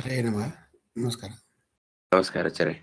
ಹರೇ ನಮಃ. ನಮಸ್ಕಾರ. ನಮಸ್ಕಾರ ಆಚಾರ್ಯ.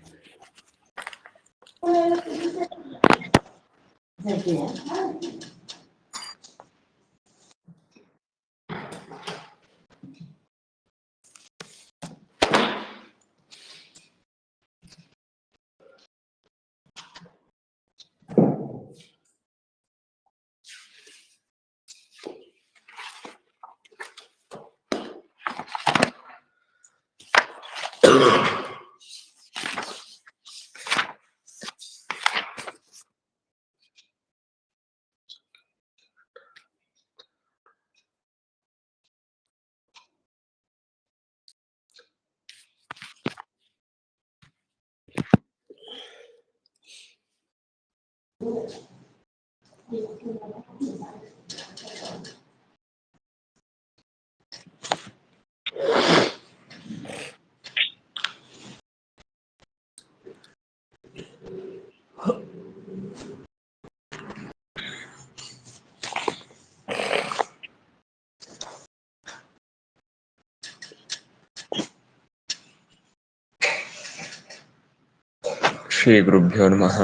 ಶ್ರೀ ಗುರುಭ್ಯೋ ನಮಃ.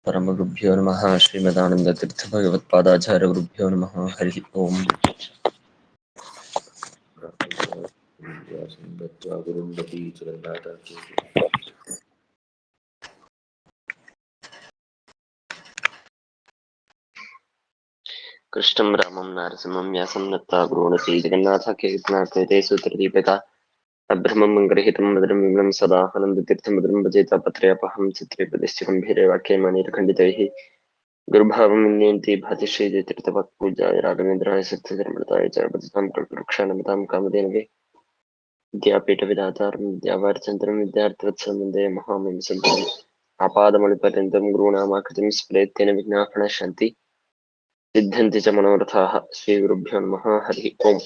ಪರಮಗುರುಭ್ಯೋ ನಮಃ. ಶ್ರೀಮದಾನಂದ ತೀರ್ಥ ಭಗವತ್ಪಾದಾಚಾರ್ಯ ಗುರುಭ್ಯೋ ನಮಃ. ಹರಿ ಓಂ. ಕೃಷ್ಣಂ ರಾಮಂ ನಾರಸಿಂಹಂ ವ್ಯಾಸಂ ನತ್ತಾ ಗುರುಣಸಿ ಜಗನ್ನಾಥಾಖ್ಯೇತನಾಥೇತೆ ಸೂತ್ರದೀಪಿತಾ ಅಭ್ರಮಂ ಗೃಹೀತಂ ಮಧುರಂ ವಿಮಲಂ ಸದಾ ಆನಂದತೀರ್ಥಂ ಮಧುರಂ ಭಜೇತ ಪತ್ರಯಪಹಂ ಚಿತ್ರೇ ಪ್ರತಿಷ್ಠಿತಂಭೀರೆ ವಾಕ್ಯೈರ್ಮಣೈರ್ಖಂಡಿತೈಃ ಗುರುಭಾವಂ ವಿನ್ಯಂತಿ ಭಾತಿ ಶ್ರೀತೀರ್ಥಭಕ್ತಪೂಜ್ಯಾಯ ರಾಘವೇಂದ್ರಾಯ ಸಿದ್ಧಧರ್ಮೃತಾಯ ಚ ಭಜತಾಂ ಕಲ್ಪವೃಕ್ಷಾನಮತಾಂ ಕಾಮಧೇನವೇ ವಿದ್ಯಾಪೀಠ ವಿಧಾತಾರಂ ವಿದ್ಯಾವಾರಿಚಂದ್ರಂ ವಿದ್ಯಾರ್ಥಿವತ್ಸಲಂ ವಂದೇ ಮಹಾಮಹಿಂ ಸಂತಂ ಆಪಾದಮೌಳಿಪರ್ಯಂತಂ ಗುರುಣಾಮಾಕೃತಿಂ ಸ್ಮರೇತ್ತೇನ ವಿಘ್ನಾಃ ಪ್ರಣಶ್ಯಂತಿ ಸಿದ್ಧಂತಿ ಚ ಮನೋರಥಾಃ. ಶ್ರೀ ಗುರುಭ್ಯೋ ನಮಃ. ಹರಿ ಓಂ.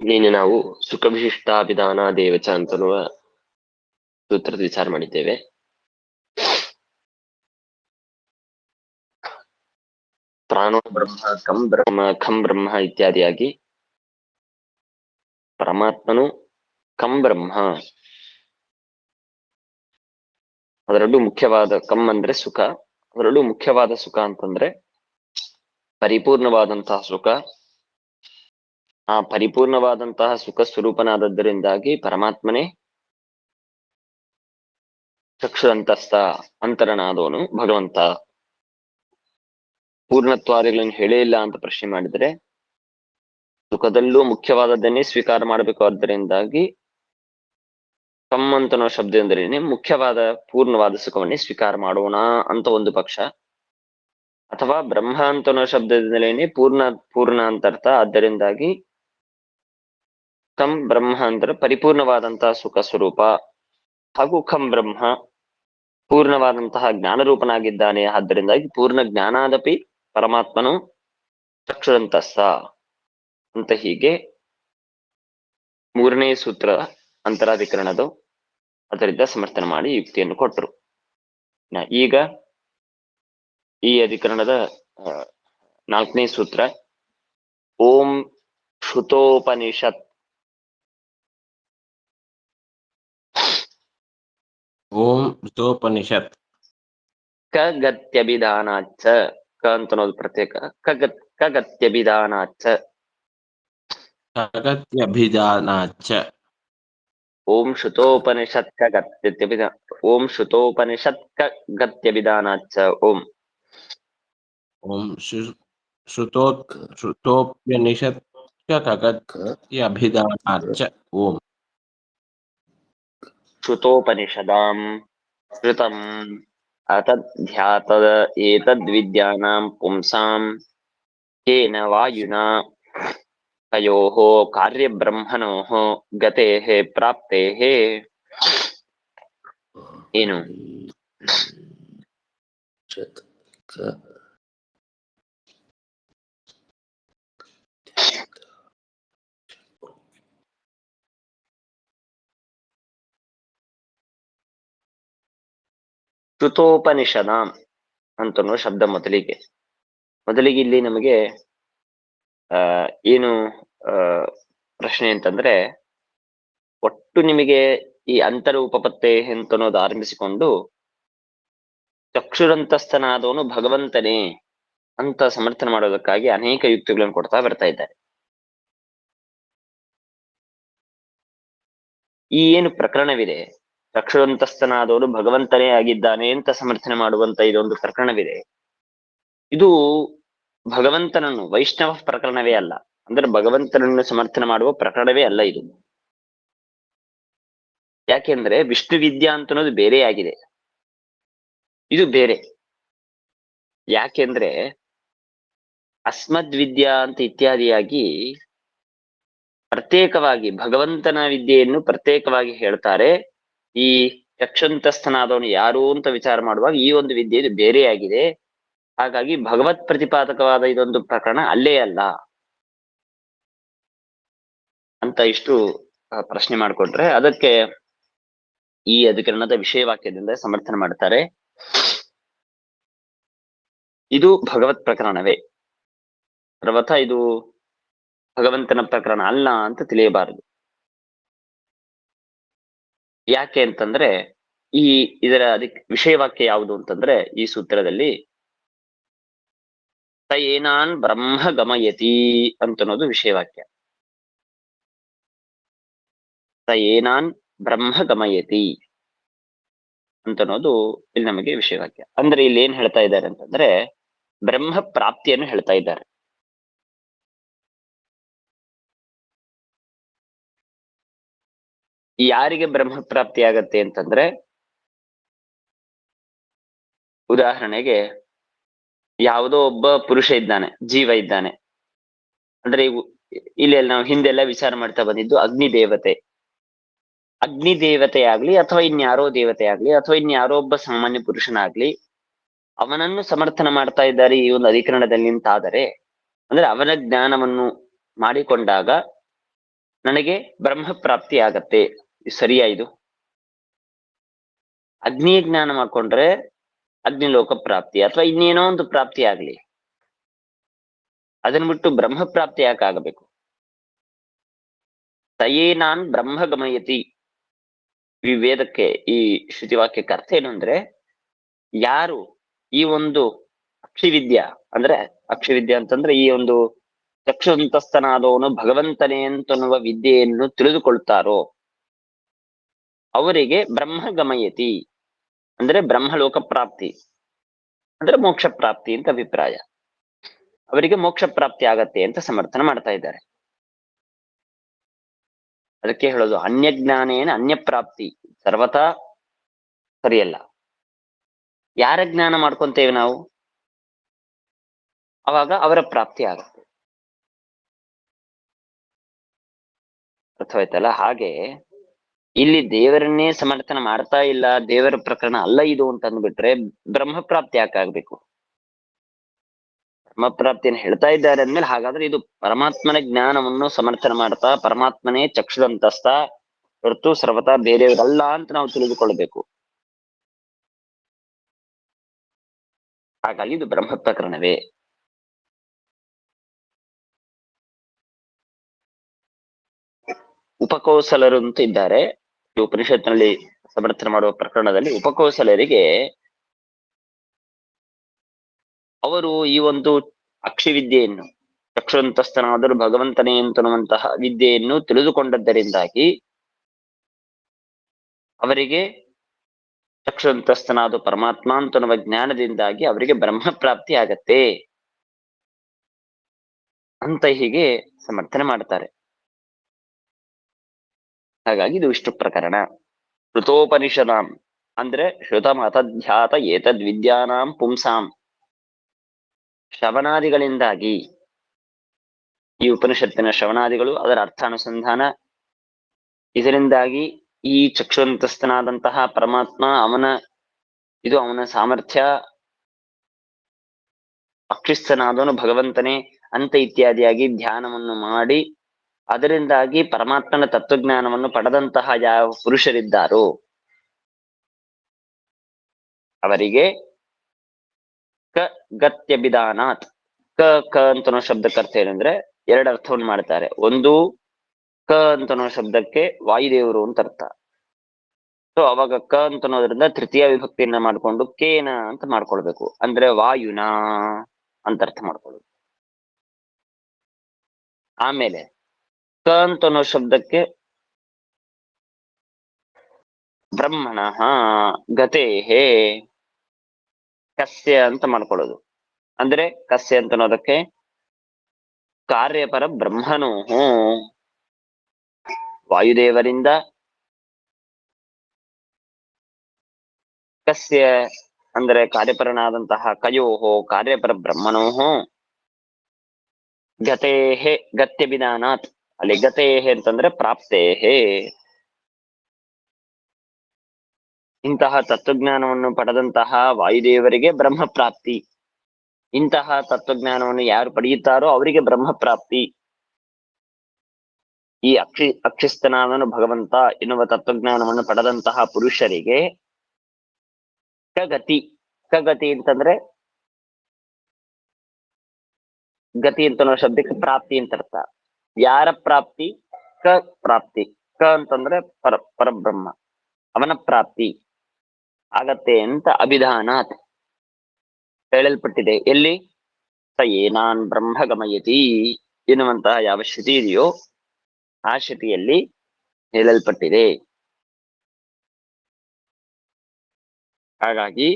ನಿನ್ನೆ ನಾವು ಸುಖವಿಶಿಷ್ಟಾಭಿಧಾನ ದೇವಚ ಅಂತನ್ನುವ ಸೂತ್ರದ ವಿಚಾರ ಮಾಡಿದ್ದೇವೆ. ಪ್ರಾಣೋ ಬ್ರಹ್ಮ ಖಂ ಬ್ರಹ್ಮ ಇತ್ಯಾದಿಯಾಗಿ ಪರಮಾತ್ಮನು ಕಂ ಬ್ರಹ್ಮ, ಅದರಲ್ಲೂ ಮುಖ್ಯವಾದ ಕಂ ಅಂದ್ರೆ ಸುಖ, ಅದರಲ್ಲೂ ಮುಖ್ಯವಾದ ಸುಖ ಅಂತಂದ್ರೆ ಪರಿಪೂರ್ಣವಾದಂತಹ ಸುಖ. ಆ ಪರಿಪೂರ್ಣವಾದಂತಹ ಸುಖ ಸ್ವರೂಪನಾದದ್ದರಿಂದಾಗಿ ಪರಮಾತ್ಮನೇ ಚಕ್ಷುರಂತಸ್ಥ ಅಂತರನಾದವನು ಭಗವಂತ. ಪೂರ್ಣತ್ವಾದಿಗಳನ್ನು ಹೇಳೇ ಇಲ್ಲ ಅಂತ ಪ್ರಶ್ನೆ ಮಾಡಿದರೆ ಸುಖದಲ್ಲೂ ಮುಖ್ಯವಾದದ್ದನ್ನೇ ಸ್ವೀಕಾರ ಮಾಡಬೇಕು. ಆದ್ದರಿಂದಾಗಿ ಕಮ್ ಅಂತನೋ ಶಬ್ದದಿಂದಲೇ ಮುಖ್ಯವಾದ ಪೂರ್ಣವಾದ ಸುಖವನ್ನೇ ಸ್ವೀಕಾರ ಮಾಡೋಣ ಅಂತ ಒಂದು ಪಕ್ಷ, ಅಥವಾ ಬ್ರಹ್ಮ ಅಂತನೋ ಶಬ್ದದಿಂದಲೇ ಪೂರ್ಣ ಅಂತರ್ಥ. ಆದ್ದರಿಂದಾಗಿ ಕಂ ಬ್ರಹ್ಮ ಅಂದ್ರೆ ಪರಿಪೂರ್ಣವಾದಂತಹ ಸುಖ ಸ್ವರೂಪ, ಹಾಗೂ ಖಂ ಬ್ರಹ್ಮ ಪೂರ್ಣವಾದಂತಹ ಜ್ಞಾನರೂಪನಾಗಿದ್ದಾನೆ. ಆದ್ದರಿಂದಾಗಿ ಪೂರ್ಣ ಜ್ಞಾನಾದಪಿ ಪರಮಾತ್ಮನು ಚಕ್ಷುರಂತಸ್ಥ ಅಂತ. ಹೀಗೆ ಮೂರನೇ ಸೂತ್ರ ಅಂತರಾಧಿಕರಣದು ಅದರಿಂದ ಸಮರ್ಥನೆ ಮಾಡಿ ಯುಕ್ತಿಯನ್ನು ಕೊಟ್ಟರು. ಈಗ ಈ ಅಧಿಕರಣದ 4ನೇ ಸೂತ್ರ ಓಂ ಶ್ರುತೋಪನಿಷತ್. ಓಂ ಶ್ರುತೋಪನಿಷತ್. ಕಗತ್ಯಭಿಧಾನಾಚ್ಚ, ಕ ಅಂತನೋದು ಪ್ರತ್ಯೇಕ, ಕಗತ್ಯಭಿಧಾನಾಚ್ಚ. ಕಗತ್ಯಭಿಧಾನಾಚ್ಚ. ಓಂ ಶ್ರುತೋಪನಿಷತ್ ಕಗತ್ಯಭಿಧಾನ. ಓಂ ಶ್ರುತೋಪನಿಷತ್ ಕಗತ್ಯಭಿಧಾನಾಚ್ಚ. ಓಂ ಓಂ ಶ್ರುತೋಪನಿಷತ್ ಕಗತ್ಯಭಿಧಾನಾಚ್ಚ. ಓಂ ಶ್ರುತೋಪನಿಷದಾಂ ಶ್ರುತಂ ಅತಧ್ಯಾತದ ಏತದ್ವಿದ್ಯಾನಾಂ ಪುಂಸಾಂ ಕೇನ ವಾಯುನಾ ತಯೋಃ ಕಾರ್ಯಬ್ರಹ್ಮಣೋಃ ಗತೇಃ ಪ್ರಾಪ್ತೇಃ. ಏನು ಶ್ರುತೋಪನಿಷದಾಂ ಅಂತನ್ನೋ ಶಬ್ದ ಮೊದಲಿಗೆ ಇಲ್ಲಿ ನಮಗೆ ಏನು ಪ್ರಶ್ನೆ ಅಂತಂದ್ರೆ, ಒಟ್ಟು ನಿಮಗೆ ಈ ಅಂತರ ಉಪಪತ್ತೆ ಅಂತನ್ನೋದು ಆರಂಭಿಸಿಕೊಂಡು ಚಕ್ಷುರಂತಸ್ಥನಾದವನು ಭಗವಂತನೇ ಅಂತ ಸಮರ್ಥನೆ ಮಾಡೋದಕ್ಕಾಗಿ ಅನೇಕ ಯುಕ್ತಿಗಳನ್ನು ಕೊಡ್ತಾ ಬರ್ತಾ ಇದ್ದಾರೆ. ಈ ಏನು ಪ್ರಕರಣವಿದೆ, ಚಕ್ಷುರಂತಸ್ಥನಾದವನು ಭಗವಂತನೇ ಆಗಿದ್ದಾನೆ ಅಂತ ಸಮರ್ಥನೆ ಮಾಡುವಂತ ಇದೊಂದು ಪ್ರಕರಣವಿದೆ. ಇದು ಭಗವಂತನನ್ನು, ವೈಷ್ಣವ ಪ್ರಕರಣವೇ ಅಲ್ಲ, ಅಂದ್ರೆ ಭಗವಂತನನ್ನು ಸಮರ್ಥನೆ ಮಾಡುವ ಪ್ರಕರಣವೇ ಅಲ್ಲ ಇದು. ಯಾಕೆಂದ್ರೆ ವಿಷ್ಣು ವಿದ್ಯಾ ಅಂತ ಅನ್ನೋದು ಬೇರೆ ಆಗಿದೆ, ಇದು ಬೇರೆ. ಯಾಕೆಂದ್ರೆ ಅಸ್ಮದ್ ವಿದ್ಯಾ ಅಂತ ಇತ್ಯಾದಿಯಾಗಿ ಪ್ರತ್ಯೇಕವಾಗಿ ಭಗವಂತನ ವಿದ್ಯೆಯನ್ನು ಪ್ರತ್ಯೇಕವಾಗಿ ಹೇಳ್ತಾರೆ. ಈ ಚಕ್ಷುಂತಸ್ಥನಾದವನು ಯಾರು ಅಂತ ವಿಚಾರ ಮಾಡುವಾಗ ಈ ಒಂದು ವಿದ್ಯೆ ಇದು ಬೇರೆಯಾಗಿದೆ. ಹಾಗಾಗಿ ಭಗವತ್ ಪ್ರತಿಪಾದಕವಾದ ಇದೊಂದು ಪ್ರಕರಣ ಅಲ್ಲೇ ಅಲ್ಲ ಅಂತ ಇಷ್ಟು ಪ್ರಶ್ನೆ ಮಾಡಿಕೊಟ್ರೆ, ಅದಕ್ಕೆ ಈ ಅಧಿಕರಣದ ವಿಷಯವಾಕ್ಯದಿಂದ ಸಮರ್ಥನೆ ಮಾಡ್ತಾರೆ. ಇದು ಭಗವತ್ ಪ್ರಕರಣವೇ, ಸರ್ವಥ ಇದು ಭಗವಂತನ ಪ್ರಕರಣ ಅಲ್ಲ ಅಂತ ತಿಳಿಯಬಾರದು. ಯಾಕೆ ಅಂತಂದ್ರೆ ಇದರ ವಿಷಯವಾಕ್ಯ ಯಾವುದು ಅಂತಂದ್ರೆ, ಈ ಸೂತ್ರದಲ್ಲಿ ಸ ಏನಾನ್ ಬ್ರಹ್ಮ ಗಮಯತಿ ಅಂತನ್ನೋದು ವಿಷಯವಾಕ್ಯ. ಸ ಏನಾನ್ ಬ್ರಹ್ಮ ಗಮಯತಿ ಅಂತನ್ನೋದು ಇಲ್ಲಿ ನಮಗೆ ವಿಷಯವಾಕ್ಯ. ಅಂದ್ರೆ ಇಲ್ಲಿ ಏನ್ ಹೇಳ್ತಾ ಇದ್ದಾರೆ ಅಂತಂದ್ರೆ, ಬ್ರಹ್ಮ ಪ್ರಾಪ್ತಿಯನ್ನು ಹೇಳ್ತಾ ಇದ್ದಾರೆ. ಯಾರಿಗೆ ಬ್ರಹ್ಮ ಪ್ರಾಪ್ತಿ ಆಗತ್ತೆ ಅಂತಂದ್ರೆ, ಉದಾಹರಣೆಗೆ ಯಾವುದೋ ಒಬ್ಬ ಪುರುಷ ಇದ್ದಾನೆ, ಜೀವ ಇದ್ದಾನೆ. ಅಂದ್ರೆ ಇಲ್ಲಿ ನಾವು ಹಿಂದೆಲ್ಲ ವಿಚಾರ ಮಾಡ್ತಾ ಬಂದಿದ್ದು ಅಗ್ನಿ ದೇವತೆ ಆಗ್ಲಿ ಅಥವಾ ಇನ್ಯಾರೋ ದೇವತೆ ಆಗ್ಲಿ ಅಥವಾ ಇನ್ಯಾರೋ ಒಬ್ಬ ಸಾಮಾನ್ಯ ಪುರುಷನಾಗ್ಲಿ, ಅವನನ್ನು ಸಮರ್ಥನ ಮಾಡ್ತಾ ಇದ್ದಾರೆ ಈ ಒಂದು ಅಧಿಕರಣದಲ್ಲಿ ನಿಂತಾದರೆ, ಅಂದ್ರೆ ಅವನ ಜ್ಞಾನವನ್ನು ಮಾಡಿಕೊಂಡಾಗ ನನಗೆ ಬ್ರಹ್ಮ ಪ್ರಾಪ್ತಿ ಆಗತ್ತೆ. ಸರಿಯಾ? ಇದು ಅಗ್ನಿಯ ಜ್ಞಾನ ಮಾಡ್ಕೊಂಡ್ರೆ ಅಗ್ನಿಲೋಕ ಪ್ರಾಪ್ತಿ ಅಥವಾ ಇನ್ನೇನೋ ಒಂದು ಪ್ರಾಪ್ತಿ ಆಗ್ಲಿ, ಅದನ್ನ ಬಿಟ್ಟು ಬ್ರಹ್ಮ ಪ್ರಾಪ್ತಿ ಯಾಕಾಗಬೇಕು? ತಯೇ ನಾನ್ ಬ್ರಹ್ಮ ಗಮಯತಿ, ಈ ವೇದಕ್ಕೆ, ಈ ಶ್ರುತಿವಾಕ್ಯಕ್ಕೆ ಅರ್ಥ ಏನು ಅಂದ್ರೆ, ಯಾರು ಈ ಒಂದು ಅಕ್ಷಿವಿದ್ಯಾ ಅಂತಂದ್ರೆ ಈ ಒಂದು ಚಕ್ಷುಂತಸ್ಥನಾದವನು ಭಗವಂತನೇ ಅಂತನ್ನುವ ವಿದ್ಯೆಯನ್ನು ತಿಳಿದುಕೊಳ್ತಾರೋ ಅವರಿಗೆ ಬ್ರಹ್ಮ ಗಮಯತಿ ಅಂದ್ರೆ ಬ್ರಹ್ಮಲೋಕ ಪ್ರಾಪ್ತಿ ಅಂದ್ರೆ ಮೋಕ್ಷ ಪ್ರಾಪ್ತಿ ಅಂತ ಅಭಿಪ್ರಾಯ. ಅವರಿಗೆ ಮೋಕ್ಷ ಪ್ರಾಪ್ತಿ ಆಗತ್ತೆ ಅಂತ ಸಮರ್ಥನೆ ಮಾಡ್ತಾ ಇದ್ದಾರೆ. ಅದಕ್ಕೆ ಹೇಳೋದು ಅನ್ಯ ಜ್ಞಾನೇನ ಅನ್ಯ ಪ್ರಾಪ್ತಿ ಸರ್ವತಾ ಸರಿಯಲ್ಲ. ಯಾರ ಜ್ಞಾನ ಮಾಡ್ಕೊಂತೇವೆ ನಾವು, ಅವಾಗ ಅವರ ಪ್ರಾಪ್ತಿ ಆಗತ್ತೆ. ಅರ್ಥವಾಯ್ತಲ್ಲ? ಹಾಗೆ ಇಲ್ಲಿ ದೇವರನ್ನೇ ಸಮರ್ಥನೆ ಮಾಡ್ತಾ ಇಲ್ಲ, ದೇವರ ಪ್ರಕರಣ ಅಲ್ಲ ಇದು ಅಂತ ಅಂದ್ಬಿಟ್ರೆ ಬ್ರಹ್ಮ ಪ್ರಾಪ್ತಿ ಯಾಕಾಗ್ಬೇಕು? ಬ್ರಹ್ಮ ಪ್ರಾಪ್ತಿಯನ್ನು ಹೇಳ್ತಾ ಇದ್ದಾರೆ ಅಂದ್ಮೇಲೆ ಹಾಗಾದ್ರೆ ಇದು ಪರಮಾತ್ಮನ ಜ್ಞಾನವನ್ನು ಸಮರ್ಥನೆ ಮಾಡ್ತಾ ಪರಮಾತ್ಮನೇ ಚಕ್ಷುರಂತಸ್ಥ ಹೊರತು ಸರ್ವತಾ ಬೇರೆಯವರಲ್ಲ ಅಂತ ನಾವು ತಿಳಿದುಕೊಳ್ಬೇಕು. ಹಾಗಾಗಿ ಇದು ಬ್ರಹ್ಮ ಪ್ರಕರಣವೇ. ಉಪಕೌಸಲರು ಅಂತ ಇದ್ದಾರೆ ಈ ಉಪನಿಷತ್ನಲ್ಲಿ ಸಮರ್ಥನೆ ಮಾಡುವ ಪ್ರಕರಣದಲ್ಲಿ. ಉಪಕೌಸಲರಿಗೆ ಅವರು ಈ ಒಂದು ಅಕ್ಷಿವಿದ್ಯೆಯನ್ನು, ಚಕ್ಷುರಂತಸ್ಥನಾದರೂ ಭಗವಂತನೇ ಅಂತನ್ನುವಂತಹ ವಿದ್ಯೆಯನ್ನು ತಿಳಿದುಕೊಂಡದ್ದರಿಂದಾಗಿ ಅವರಿಗೆ ಚಕ್ಷುರಂತಸ್ಥನಾದ ಪರಮಾತ್ಮ ಅಂತನ್ನುವ ಜ್ಞಾನದಿಂದಾಗಿ ಅವರಿಗೆ ಬ್ರಹ್ಮ ಪ್ರಾಪ್ತಿ ಆಗತ್ತೆ ಅಂತ ಹೀಗೆ ಸಮರ್ಥನೆ ಮಾಡ್ತಾರೆ. ಹಾಗಾಗಿ ಇದು ವಿಷ್ಣು ಪ್ರಕರಣ. ಶ್ರುತೋಪನಿಷದಾಂ ಅಂದ್ರೆ ಶ್ರುತಂ ಅತಧ್ಯಾತ ಏತದ್ ವಿದ್ಯಾನಾಂ ಪುಂಸಾಂ, ಶ್ರವಣಾದಿಗಳಿಂದಾಗಿ, ಈ ಉಪನಿಷತ್ತಿನ ಶ್ರವಣಾದಿಗಳು, ಅದರ ಅರ್ಥಾನುಸಂಧಾನ, ಇದರಿಂದಾಗಿ ಈ ಚಕ್ಷುರಂತಸ್ಥನಾದಂತಹ ಪರಮಾತ್ಮ ಅವನ ಸಾಮರ್ಥ್ಯ, ಅಕ್ಷಿಸ್ಥನಾದವನು ಭಗವಂತನೇ ಅಂತ ಇತ್ಯಾದಿಯಾಗಿ ಧ್ಯಾನವನ್ನು ಮಾಡಿ ಅದರಿಂದಾಗಿ ಪರಮಾತ್ಮನ ತತ್ವಜ್ಞಾನವನ್ನು ಪಡೆದಂತಹ ಯಾವ ಪುರುಷರಿದ್ದಾರೋ ಅವರಿಗೆ ಕ ಗತ್ಯಭಿಧಾನಾತ್. ಕ ಅಂತನೋ ಶಬ್ದಕ್ಕೆ ಅರ್ಥ ಏನಂದ್ರೆ ಎರಡು ಅರ್ಥವನ್ನು ಮಾಡ್ತಾರೆ. ಒಂದು ಕ ಅಂತನೋ ಶಬ್ದಕ್ಕೆ ವಾಯುದೇವರು ಅಂತ ಅರ್ಥ. ಸೊ ಅವಾಗ ಕ ಅಂತನೋದ್ರಿಂದ ತೃತೀಯ ವಿಭಕ್ತಿಯನ್ನ ಮಾಡ್ಕೊಂಡು ಕೇನ ಅಂತ ಮಾಡ್ಕೊಳ್ಬೇಕು. ಅಂದ್ರೆ ವಾಯುನ ಅಂತ ಅರ್ಥ ಮಾಡ್ಕೊಳ್ಳೋದು. ಆಮೇಲೆ ಕ ಅಂತನೋ ಶಬ್ದಕ್ಕೆ ಬ್ರಹ್ಮಣಃ ಗತೇಹೇ ಕಸ್ಯ ಅಂತ ಮಾಡ್ಕೊಳ್ಳೋದು. ಅಂದ್ರೆ ಕಸ್ಯ ಅಂತ ಅನ್ನೋದಕ್ಕೆ ಕಾರ್ಯಪರ ಬ್ರಹ್ಮನು ವಾಯುದೇವರಿಂದ ಕಸ್ಯ ಅಂದ್ರೆ ಕಾರ್ಯಪರನಾದಂತಹ ಕಯೋಹೋ ಕಾರ್ಯಪರ ಬ್ರಹ್ಮನೋಹೋ ಗತೇಹೇ ಗತ್ಯಭಿಧಾನಾತ್. ಅಲ್ಲಿ ಗತೇಹೇ ಅಂತಂದ್ರೆ ಪ್ರಾಪ್ತೇಹೇ. ಇಂತಹ ತತ್ವಜ್ಞಾನವನ್ನು ಪಡೆದಂತಹ ವಾಯುದೇವರಿಗೆ ಬ್ರಹ್ಮ ಪ್ರಾಪ್ತಿ. ಇಂತಹ ತತ್ವಜ್ಞಾನವನ್ನು ಯಾರು ಪಡೆಯುತ್ತಾರೋ ಅವರಿಗೆ ಬ್ರಹ್ಮ ಪ್ರಾಪ್ತಿ. ಈ ಅಕ್ಷಿಸ್ತನಾದನು ಭಗವಂತ ಎನ್ನುವ ತತ್ವಜ್ಞಾನವನ್ನು ಪಡೆದಂತಹ ಪುರುಷರಿಗೆ ಕಗತಿ. ಕಗತಿ ಅಂತಂದ್ರೆ ಗತಿ ಅಂತನೋ ಶಬ್ದಕ್ಕೆ ಪ್ರಾಪ್ತಿ ಅಂತ ಅರ್ಥ. ಯಾರ ಪ್ರಾಪ್ತಿ? ಕ ಪ್ರಾಪ್ತಿ. ಕ ಅಂತಂದ್ರೆ ಪರಬ್ರಹ್ಮ, ಅವನ ಪ್ರಾಪ್ತಿ ಆಗತ್ತೆ ಅಂತ ಅಭಿಧಾನಾತ್ ಹೇಳಲ್ಪಟ್ಟಿದೆ. ಎಲ್ಲಿ? ಸ ಏನಾನ್ ಬ್ರಹ್ಮ ಗಮಯತಿ ಎನ್ನುವಂತಹ ಯಾವ ಶ್ರುತಿ ಇದೆಯೋ ಆ ಶ್ರುತಿಯಲ್ಲಿ ಹೇಳಲ್ಪಟ್ಟಿದೆ. ಹಾಗಾಗಿ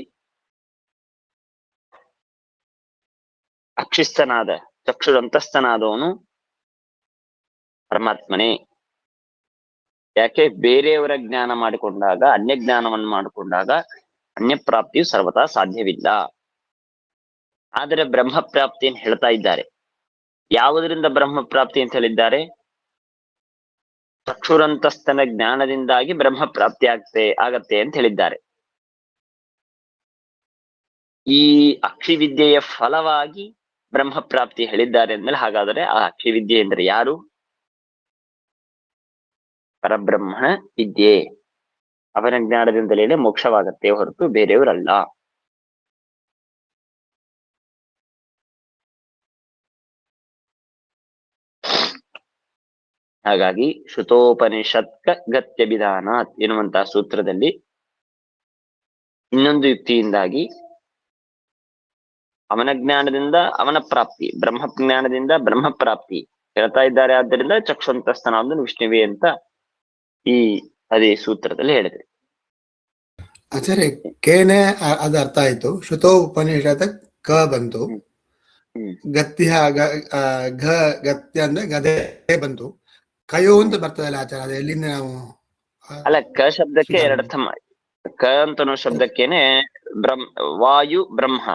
ಅಕ್ಷಿಸ್ತನಾದ ಚಕ್ಷುರಂತಸ್ಥನಾದವನು ಪರಮಾತ್ಮನೇ. ಯಾಕೆ? ಬೇರೆಯವರ ಜ್ಞಾನ ಮಾಡಿಕೊಂಡಾಗ, ಅನ್ಯ ಜ್ಞಾನವನ್ನು ಮಾಡಿಕೊಂಡಾಗ ಅನ್ಯ ಪ್ರಾಪ್ತಿಯು ಸರ್ವತಾ ಸಾಧ್ಯವಿಲ್ಲ. ಆದರೆ ಬ್ರಹ್ಮ ಪ್ರಾಪ್ತಿಯನ್ನು ಹೇಳ್ತಾ ಇದ್ದಾರೆ. ಯಾವುದರಿಂದ ಬ್ರಹ್ಮ ಪ್ರಾಪ್ತಿ ಅಂತ ಹೇಳಿದ್ದಾರೆ? ಚಕ್ಷುರಂತಸ್ಥನ ಜ್ಞಾನದಿಂದಾಗಿ ಬ್ರಹ್ಮ ಪ್ರಾಪ್ತಿ ಆಗತ್ತೆ ಅಂತ ಹೇಳಿದ್ದಾರೆ. ಈ ಅಕ್ಷಿವಿದ್ಯೆಯ ಫಲವಾಗಿ ಬ್ರಹ್ಮ ಪ್ರಾಪ್ತಿ ಹೇಳಿದ್ದಾರೆ ಅಂದ್ಮೇಲೆ, ಹಾಗಾದರೆ ಆ ಅಕ್ಷಿವಿದ್ಯೆ ಅಂದ್ರೆ ಯಾರು? ಪರಬ್ರಹ್ಮಣ ವಿದ್ಯೆ. ಅವನ ಜ್ಞಾನದಿಂದಲೇ ಮೋಕ್ಷವಾಗತ್ತೆ ಹೊರತು ಬೇರೆಯವರಲ್ಲ. ಹಾಗಾಗಿ ಶ್ರುತೋಪನಿಷತ್ಕ ಗತ್ಯಭಿಧಾನಾತ್ ಎನ್ನುವಂತಹ ಸೂತ್ರದಲ್ಲಿ ಇನ್ನೊಂದು ಯುಕ್ತಿಯಿಂದಾಗಿ ಅವನ ಜ್ಞಾನದಿಂದ ಅವನ ಪ್ರಾಪ್ತಿ, ಬ್ರಹ್ಮ ಜ್ಞಾನದಿಂದ ಬ್ರಹ್ಮ ಪ್ರಾಪ್ತಿ ಹೇಳ್ತಾ ಇದ್ದಾರೆ. ಆದ್ದರಿಂದ ಚಕ್ಷುಂತಸ್ಥನಾದ ವಿಷ್ಣುವೇ ಅಂತ ಈ ಅದೇ ಸೂತ್ರದಲ್ಲಿ ಹೇಳಿದೆ. ಆಚಾರ್ಯ ಕೇನೆ ಅದು ಅರ್ಥ ಆಯ್ತು. ಶ್ರುತೋಪನಿಷತ್ ಕ ಬಂತು, ಗತ್ಯ ಗತ್ಯ ಅಂದ್ರೆ ಗದೆ ಬಂತು, ಕಯೋ ಅಂತ ಬರ್ತದಲ್ಲ ಆಚಾರ, ಅದು ಎಲ್ಲಿಂದ ನಾವು? ಅಲ್ಲ, ಕ ಶಬ್ದಕ್ಕೆ ಎರಡು ಅರ್ಥ ಮಾಡಿ. ಕ ಅಂತನೋ ಶಬ್ದಕ್ಕೇನೆ ವಾಯು ಬ್ರಹ್ಮ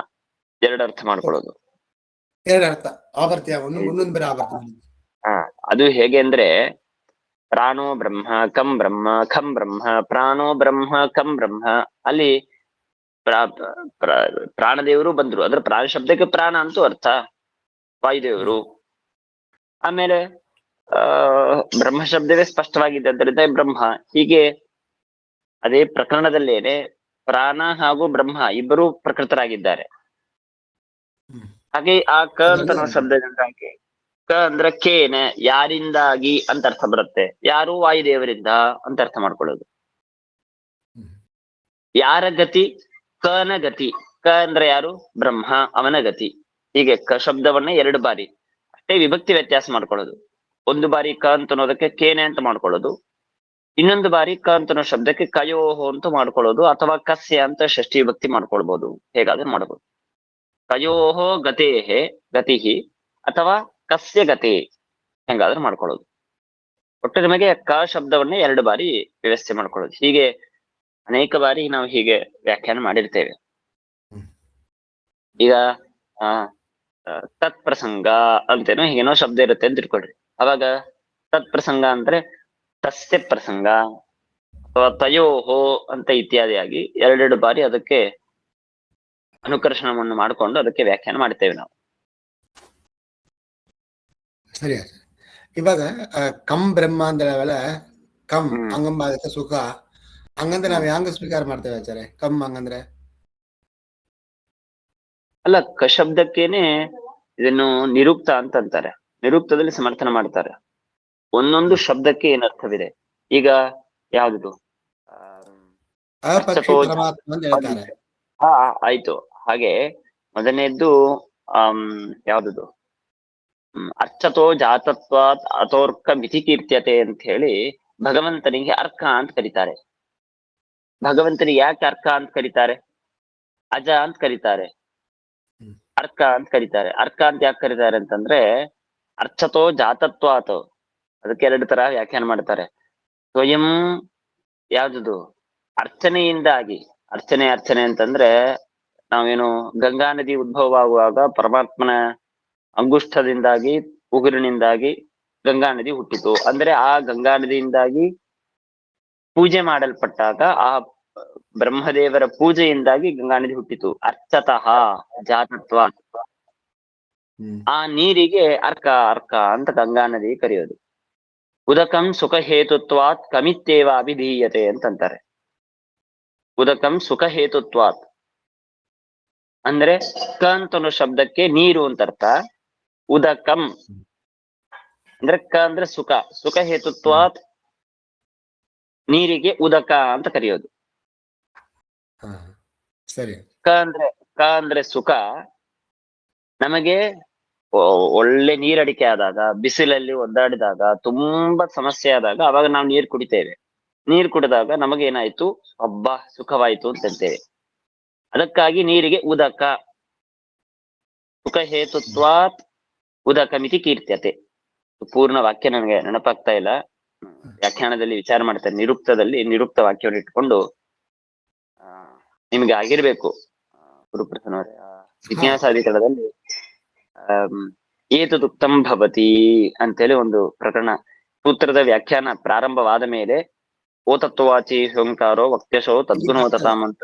ಎರಡು ಅರ್ಥ ಮಾಡ್ಕೊಳ್ಳೋದು. ಎರಡು ಅರ್ಥ ಆವರ್ತ್ಯ, ಒಂದೊಂದು ಬೇರೆ ಆವರ್ತ. ಅದು ಹೇಗೆ ಅಂದ್ರೆ ಪ್ರಾಣೋ ಬ್ರಹ್ಮ ಕಂ ಬ್ರಹ್ಮ ಖಂ ಬ್ರಹ್ಮ ಪ್ರಾಣೋ ಬ್ರಹ್ಮ ಕಂ ಬ್ರಹ್ಮ. ಅಲ್ಲಿ ಪ್ರಾಣದೇವರು ಬಂದ್ರು, ಅದ್ರ ಪ್ರಾಣ ಶಬ್ದಕ್ಕೆ ಪ್ರಾಣ ಅಂತೂ ಅರ್ಥ, ವಾಯುದೇವರು. ಆಮೇಲೆ ಬ್ರಹ್ಮ ಶಬ್ದವೇ ಸ್ಪಷ್ಟವಾಗಿದೆ, ಅದರಿಂದ ಬ್ರಹ್ಮ. ಹೀಗೆ ಅದೇ ಪ್ರಕರಣದಲ್ಲೇನೆ ಪ್ರಾಣ ಹಾಗೂ ಬ್ರಹ್ಮ ಇಬ್ಬರು ಪ್ರಕೃತರಾಗಿದ್ದಾರೆ. ಹಾಗೆ ಆ ಕ ಅಂತ ನಾವು ಶಬ್ದದಿಂದಾಗಿ, ಕ ಅಂದ್ರೆ ಕೇನ ಯಾರಿಂದಾಗಿ ಅಂತ ಅರ್ಥ ಬರುತ್ತೆ. ಯಾರು? ವಾಯುದೇವರಿಂದ ಅಂತ ಅರ್ಥ ಮಾಡ್ಕೊಳ್ಳೋದು. ಯಾರ ಗತಿ? ಕನ ಗತಿ. ಕ ಅಂದ್ರೆ ಯಾರು? ಬ್ರಹ್ಮ, ಅವನ ಗತಿ. ಹೀಗೆ ಕ ಶಬ್ದವನ್ನ ಎರಡು ಬಾರಿ ಅಷ್ಟೇ ವಿಭಕ್ತಿ ವ್ಯತ್ಯಾಸ ಮಾಡ್ಕೊಳ್ಳೋದು. ಒಂದು ಬಾರಿ ಕ ಅಂತ ಅನ್ನೋದಕ್ಕೆ ಕೇನೆ ಅಂತ ಮಾಡ್ಕೊಳ್ಳೋದು, ಇನ್ನೊಂದು ಬಾರಿ ಕ ಅಂತನೋ ಶಬ್ದಕ್ಕೆ ಕಯೋಹೋ ಅಂತ ಮಾಡ್ಕೊಳ್ಳೋದು, ಅಥವಾ ಕಸ್ಯ ಅಂತ ಷಷ್ಠಿ ವಿಭಕ್ತಿ ಮಾಡ್ಕೊಳ್ಬಹುದು. ಹೇಗಾದ್ರೂ ಮಾಡಬಹುದು. ಕಯೋಹೋ ಗತೇಹೇ ಗತಿಹಿ ಅಥವಾ ಕಸ್ಯ ಗತೆ ಹೆಂಗಾದ್ರೂ ಮಾಡ್ಕೊಳ್ಳೋದು. ಒಟ್ಟು ನಮಗೆ ಕ ಶಬ್ದವನ್ನೇ ಎರಡು ಬಾರಿ ವ್ಯವಸ್ಥೆ ಮಾಡ್ಕೊಳ್ಳೋದು. ಹೀಗೆ ಅನೇಕ ಬಾರಿ ನಾವು ಹೀಗೆ ವ್ಯಾಖ್ಯಾನ ಮಾಡಿರ್ತೇವೆ. ಈಗ ತತ್ಪ್ರಸಂಗ ಅಂತೇನೋ ಹೀಗೇನೋ ಶಬ್ದ ಇರುತ್ತೆ ಅಂತ ತಿಳ್ಕೊಳ್ರಿ. ಅವಾಗ ತತ್ಪ್ರಸಂಗ ಅಂದ್ರೆ ತಸ್ಯ ಪ್ರಸಂಗ ಅಥವಾ ತಯೋಹೋ ಅಂತ ಇತ್ಯಾದಿಯಾಗಿ ಎರಡೆರಡು ಬಾರಿ ಅದಕ್ಕೆ ಅನುಕರ್ಷಣವನ್ನು ಮಾಡಿಕೊಂಡು ಅದಕ್ಕೆ ವ್ಯಾಖ್ಯಾನ ಮಾಡ್ತೇವೆ ನಾವು. ಸರಿ. ಇವಾಗ ಕಂ ಬ್ರಹ್ಮ ಅಂದ್ರೆ ಕಂ ಅಂಗಂಬಾದಕ ಸುಖ ಹಂಗಂದ್ರೆ ನಾವ್ ಹೆಂಗ ಸ್ವೀಕಾರ ಮಾಡ್ತೇವೆ ಆಚಾರ್ಯ? ಕಂ ಹಂಗಂದ್ರೆ ಅಲ್ಲ, ಕಶಬ್ದಕ್ಕೇನೆ ಇದನ್ನು ನಿರುಕ್ತ ಅಂತಂತಾರೆ. ನಿರುಕ್ತದಲ್ಲಿ ಸಮರ್ಥನ ಮಾಡ್ತಾರೆ. ಒಂದೊಂದು ಶಬ್ದಕ್ಕೆ ಏನ್ ಅರ್ಥವಿದೆ. ಈಗ ಯಾವ್ದು ಅಪಕ್ಷಿ ಪರಮಾತ್ಮ ಅಂತ ಹೇಳ್ತಾರೆ. ಆಯ್ತು. ಹಾಗೆ ಮೊದಲನೇದ್ದು ಯಾವ್ದು ಅರ್ಚತೋ ಜಾತತ್ವಾತ್ ಅತೋರ್ಕ ಮಿತಿ ಕೀರ್ತ್ಯತೆ ಅಂತ ಹೇಳಿ ಭಗವಂತನಿಗೆ ಅರ್ಕ ಅಂತ ಕರೀತಾರೆ. ಭಗವಂತನಿಗೆ ಯಾಕೆ ಅರ್ಕ ಅಂತ ಕರೀತಾರೆ? ಅಜ ಅಂತ ಕರೀತಾರೆ, ಅರ್ಕ ಅಂತ ಕರೀತಾರೆ. ಅರ್ಕ ಅಂತ ಯಾಕೆ ಕರೀತಾರೆ ಅಂತಂದ್ರೆ ಅರ್ಚತೋ ಜಾತತ್ವಾತ್, ಅದಕ್ಕೆ ಎರಡು ತರ ವ್ಯಾಖ್ಯಾನ ಮಾಡ್ತಾರೆ. ಸ್ವಯಂ ಯಾವ್ದು ಅರ್ಚನೆಯಿಂದಾಗಿ, ಅರ್ಚನೆ ಅಂತಂದ್ರೆ ನಾವೇನು ಗಂಗಾ ನದಿ ಉದ್ಭವವಾಗುವಾಗ ಪರಮಾತ್ಮನ ಅಂಗುಷ್ಠದಿಂದಾಗಿ ಉಗುರಿನಿಂದಾಗಿ ಗಂಗಾ ನದಿ ಹುಟ್ಟಿತು ಅಂದ್ರೆ ಆ ಗಂಗಾ ನದಿಯಿಂದಾಗಿ ಪೂಜೆ ಮಾಡಲ್ಪಟ್ಟಾಗ ಆ ಬ್ರಹ್ಮದೇವರ ಪೂಜೆಯಿಂದಾಗಿ ಗಂಗಾ ನದಿ ಹುಟ್ಟಿತು. ಅರ್ಚತಃ ಜಾತತ್ವ, ಆ ನೀರಿಗೆ ಅರ್ಕ ಅಂತ ಗಂಗಾ ನದಿ ಕರೆಯೋದು. ಉದಕಂ ಸುಖ ಹೇತುತ್ವಾತ್ ಕಮಿತ್ಯೇವ ಅಭಿಧೀಯತೆ ಅಂತಂತಾರೆ. ಉದಕಂ ಸುಖ ಹೇತುತ್ವಾತ್ ಅಂದ್ರೆ ಕ ಅಂತ ಶಬ್ದಕ್ಕೆ ನೀರು ಅಂತ ಅರ್ಥ. ಉದಕಂ ಅಂದ್ರೆ ಕ ಅಂದ್ರೆ ಸುಖ, ಸುಖ ಹೇತುತ್ವಾತ್ ನೀರಿಗೆ ಉದಕ ಅಂತ ಕರೆಯೋದು. ಸರಿ. ಕ ಅಂದ್ರೆ ಸುಖ. ನಮಗೆ ಒಳ್ಳೆ ನೀರಡಿಕೆ ಆದಾಗ, ಬಿಸಿಲಲ್ಲಿ ಒದ್ದಾಡಿದಾಗ, ತುಂಬಾ ಸಮಸ್ಯೆ ಆದಾಗ ಅವಾಗ ನಾವು ನೀರು ಕುಡಿತೇವೆ. ನೀರು ಕುಡಿದಾಗ ನಮಗೇನಾಯ್ತು, ಅಬ್ಬಾ ಸುಖವಾಯ್ತು ಅಂತಂತೇವೆ. ಅದಕ್ಕಾಗಿ ನೀರಿಗೆ ಉದಕ, ಸುಖ ಹೇತುತ್ವಾತ್ ಉದಕ ಮಿತಿ ಕೀರ್ತ್ಯತೆ. ಪೂರ್ಣ ವಾಕ್ಯ ನನಗೆ ನೆನಪಾಗ್ತಾ ಇಲ್ಲ, ವ್ಯಾಖ್ಯಾನದಲ್ಲಿ ವಿಚಾರ ಮಾಡ್ತಾರೆ. ನಿರುಕ್ತ ವಾಕ್ಯವನ್ನು ಇಟ್ಕೊಂಡು ನಿಮ್ಗೆ ಆಗಿರ್ಬೇಕು ಗುರುಪ್ರಸನ್ನವರೇ, ಜಿಜ್ಞಾಸಾಧಿಕರಣದಲ್ಲಿ ಏತದುಕ್ತಂ ಭವತಿ ಅಂತೇಳಿ ಒಂದು ಪ್ರಕರಣ. ಸೂತ್ರದ ವ್ಯಾಖ್ಯಾನ ಪ್ರಾರಂಭವಾದ ಮೇಲೆ ಓತತ್ವವಾಚಿ ಓಂಕಾರೋ ವಕ್ತ್ಯಶೋ ತದ್ಗುಣೋತತಾಂ ಅಂತ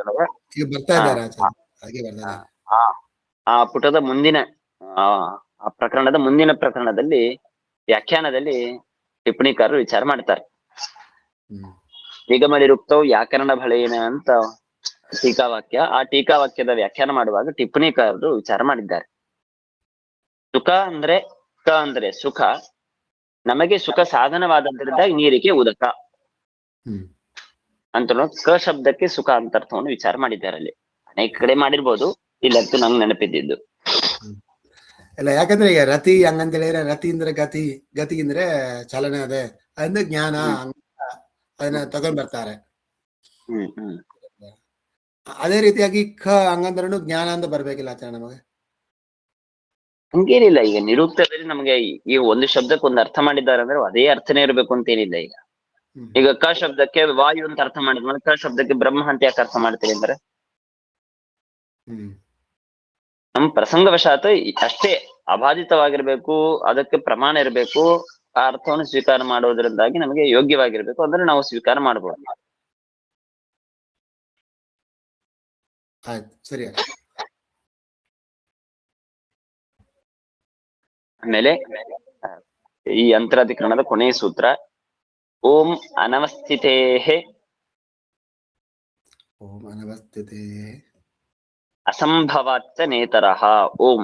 ಆ ಪುಟದ ಮುಂದಿನ ಆ ಪ್ರಕರಣದ ಮುಂದಿನ ಪ್ರಕರಣದಲ್ಲಿ ವ್ಯಾಖ್ಯಾನದಲ್ಲಿ ಟಿಪ್ಪಣಿಕಾರರು ವಿಚಾರ ಮಾಡ್ತಾರೆ. ನಿಗಮನಿರುಕ್ತವು ವ್ಯಾಕರಣ ಬಳೆಯೇನ ಅಂತ ಟೀಕಾವಾಕ್ಯ. ಆ ಟೀಕಾವಾಕ್ಯದ ವ್ಯಾಖ್ಯಾನ ಮಾಡುವಾಗ ಟಿಪ್ಪಣಿಕಾರರು ವಿಚಾರ ಮಾಡಿದ್ದಾರೆ. ಸುಖ ಅಂದ್ರೆ ಕ ಅಂದ್ರೆ ಸುಖ, ನಮಗೆ ಸುಖ ಸಾಧನವಾದದ್ರಿಂದ ನೀರಿಗೆ ಉದಕ ಅಂತ ಕ ಶಬ್ದಕ್ಕೆ ಸುಖ ಅಂತ ಅರ್ಥವನ್ನು ವಿಚಾರ ಮಾಡಿದ್ದಾರೆ. ಅಲ್ಲಿ ಅನೇಕ ಕಡೆ ಮಾಡಿರ್ಬೋದು, ಇಲ್ಲಂತೂ ನಂಗೆ ನೆನಪಿದ್ದು. ಇಲ್ಲ, ಯಾಕಂದ್ರೆ ಈಗ ರತಿ ಹಂಗಂತ ಹೇಳಿದ್ರೆ ರತಿ ಅಂದ್ರೆ ಗತಿ ಅಂದ್ರೆ ಚಲನೆ ಅದೇ ಅಂದ್ರೆ ಜ್ಞಾನ ಅದನ್ನ ತಗೊಂಡ್ ಬರ್ತಾರೆ. ಅದೇ ರೀತಿಯಾಗಿ ಖ ಹಂಗಂದ್ರೂ ಜ್ಞಾನ ಅಂತ ಬರ್ಬೇಕಿಲ್ಲ ಆಚಾರ್ಯ ನಮಗೆ. ಹಂಗೇನಿಲ್ಲ, ಈಗ ನಿರುಕ್ತದಲ್ಲಿ ನಮ್ಗೆ ಈ ಒಂದು ಶಬ್ದಕ್ಕೆ ಒಂದು ಅರ್ಥ ಮಾಡಿದ್ದಾರೆ ಅಂದ್ರೆ ಅದೇ ಅರ್ಥನೇ ಇರ್ಬೇಕು ಅಂತೇನಿಲ್ಲ. ಈಗ ಕ ಶಬ್ದಕ್ಕೆ ವಾಯು ಅಂತ ಅರ್ಥ ಮಾಡಿದ್ಮೇಲೆ ಕ ಶಬ್ದಕ್ಕೆ ಬ್ರಹ್ಮ ಅಂತ ಯಾಕೆ ಅರ್ಥ ಮಾಡ್ತೀರಿ ಅಂದ್ರೆ ನಮ್ ಪ್ರಸಂಗವಶಾತ್ ಅಷ್ಟೇ ಅಬಾಧಿತವಾಗಿರ್ಬೇಕು, ಅದಕ್ಕೆ ಪ್ರಮಾಣ ಇರಬೇಕು, ಆ ಅರ್ಥವನ್ನು ಸ್ವೀಕಾರ ಮಾಡೋದ್ರಿಂದಾಗಿ ನಮಗೆ ಯೋಗ್ಯವಾಗಿರ್ಬೇಕು, ಅಂದ್ರೆ ನಾವು ಸ್ವೀಕಾರ ಮಾಡಬಹುದು. ಸರಿ. ಆಮೇಲೆ ಈ ಯಂತ್ರಾಧಿಕರಣದ ಕೊನೆಯ ಸೂತ್ರ ಓಂ ಅನವಸ್ಥಿತೇ ಅಸಂಭವಾಚ್ಚ ನೇತರಃ ಓಂ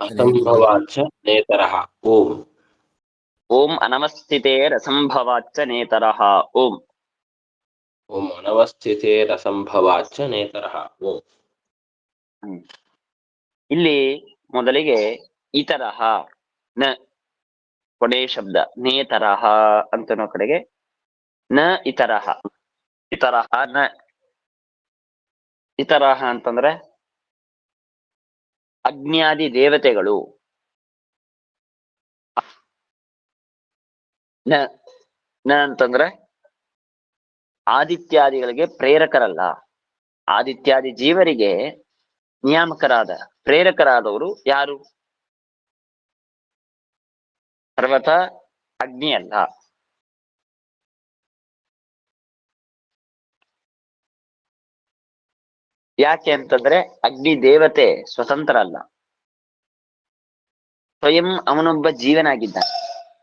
ಅಸಂಭವಾಚ್ಚ ನೇತರಃ ಓಂ ಓಂ ಅನವಸ್ಥಿತೇರಸಂಭವಾಚ್ಚ ನೇತರಃ ಓಂ ಓಂ ಅನವಸ್ಥಿತೇರಸಂಭವಾಚ್ಚ ನೇತರಃ ಓಂ. ಇಲ್ಲಿ ಮೊದಲಿಗೆ ಇತರಹ ನ ಕೊನೆಯ ಶಬ್ದ, ನೇತರಹ ಅಂತನೋ ಕಡೆಗೆ ನ ಇತರಹ, ಇತರಹ ನ. ಇತರಹ ಅಂತಂದ್ರೆ ಅಗ್ನ್ಯಾದಿ ದೇವತೆಗಳು. ನ ಅಂತಂದ್ರೆ ಆದಿತ್ಯಾದಿಗಳಿಗೆ ಪ್ರೇರಕರಲ್ಲ, ಆದಿತ್ಯಾದಿ ಜೀವರಿಗೆ ನಿಯಾಮಕರಾದ ಪ್ರೇರಕರಾದವರು ಯಾರು? ಪರ್ವತ, ಅಗ್ನಿ ಅಲ್ಲ. ಯಾಕೆ ಅಂತಂದ್ರೆ ಅಗ್ನಿ ದೇವತೆ ಸ್ವತಂತ್ರ ಅಲ್ಲ, ಸ್ವಯಂ ಅವನೊಬ್ಬ ಜೀವನಾಗಿದ್ದಾನೆ.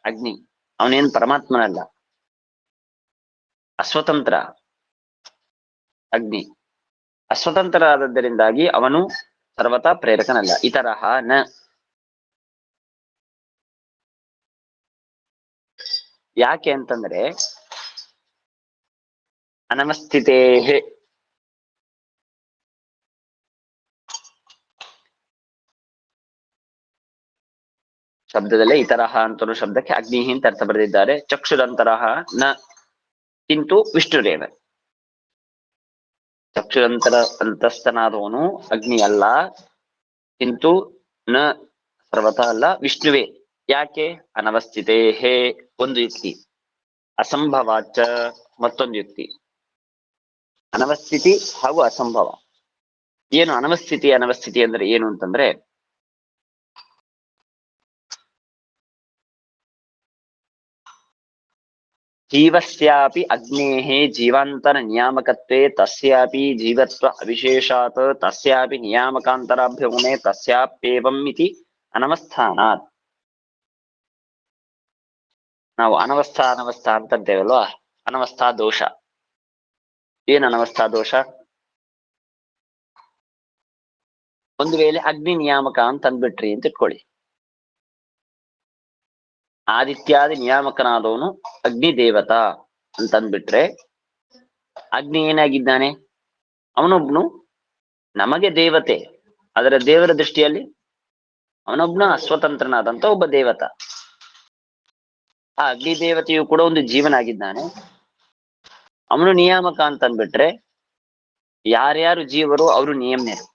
ಅಗ್ನಿ ಅವನೇನ್ ಪರಮಾತ್ಮನಲ್ಲ, ಅಸ್ವತಂತ್ರ ಅಗ್ನಿ. ಅಸ್ವತಂತ್ರ ಆದದ್ದರಿಂದಾಗಿ ಅವನು ಸರ್ವತಾ ಪ್ರೇರಕನಲ್ಲ. ಇತರಹ ನ, ಯಾಕೆ ಅಂತಂದ್ರೆ ಅನವಸ್ಥಿತೇ ಶಬ್ದದಲ್ಲೇ ಇತರಹ ಅಂತ ಶಬ್ದಕ್ಕೆ ಅಗ್ನಿ ಅಂತ ಅರ್ಥ ಬರೆದಿದ್ದಾರೆ. ಚಕ್ಷುರಂತರಹ ನ ಕಿಂತು ವಿಷ್ಣುರೇವ. ಚಕ್ಷುರಂತರ ಅಂತಸ್ಥನಾದವನು ಅಗ್ನಿ ಅಲ್ಲ, ಕಿಂತು ನ ಸರ್ವತಾ ಅಲ್ಲ, ವಿಷ್ಣುವೇ. ಯಾಕೆ? ಅನವಸ್ಥಿತೇ ಒಂದು ಯುಕ್ತಿ, ಅಸಂಭವಾಚ ಮತ್ತೊಂದು ಯುಕ್ತಿ. ಅನವಸ್ಥಿತಿ ಹಾಗೂ ಅಸಂಭವ. ಏನು ಅನವಸ್ಥಿತಿ? ಅನವಸ್ಥಿತಿ ಅಂದ್ರೆ ಏನು ಅಂತಂದ್ರೆ, ಜೀವಸ್ಯಾಪಿ ಅಗ್ನೇಃ ಜೀವಾಂತರ ನಿಯಾಮಕತ್ವೇ ತಸ್ಯಾಪಿ ಜೀವತ್ವ ಅವಿಶೇಷಾತ್ ತಸ್ಯಾಪಿ ನಿಯಾಮಕಾಂತರಾಭ್ಯುಗಮೇ ತಸ್ಯಾಪ್ಯೇವಂ ಇತಿ ಅನವಸ್ಥಾನಾತ್. ನಾವು ಅನವಸ್ಥಾ ಅಂತಂತೇವಲ್ವಾ, ಅನವಸ್ಥಾ ದೋಷ. ಏನ್ ಅನವಸ್ಥಾ ದೋಷ? ಒಂದು ವೇಳೆ ಅಗ್ನಿ ನಿಯಾಮಕ ಅಂತ ಅಂದ್ಬಿಟ್ರಿ ಅಂತ ಇಟ್ಕೊಳ್ಳಿ. ಆದಿತ್ಯಾದಿ ನಿಯಾಮಕನಾದವನು ಅಗ್ನಿ ದೇವತಾ ಅಂತಂದ್ಬಿಟ್ರೆ, ಅಗ್ನಿ ಏನಾಗಿದ್ದಾನೆ? ಅವನೊಬ್ನು ನಮಗೆ ದೇವತೆ, ಅದರ ದೇವರ ದೃಷ್ಟಿಯಲ್ಲಿ ಅವನೊಬ್ನ ಅಸ್ವತಂತ್ರನಾದಂತ ಒಬ್ಬ ದೇವತ. ಆ ಅಗ್ನಿ ದೇವತೆಯು ಕೂಡ ಒಂದು ಜೀವನಾಗಿದ್ದಾನೆ. ಅವನು ನಿಯಾಮಕ ಅಂತ ಅಂದ್ಬಿಟ್ರೆ, ಯಾರ್ಯಾರು ಜೀವರು ಅವರು ನಿಯಮ್ಯರು.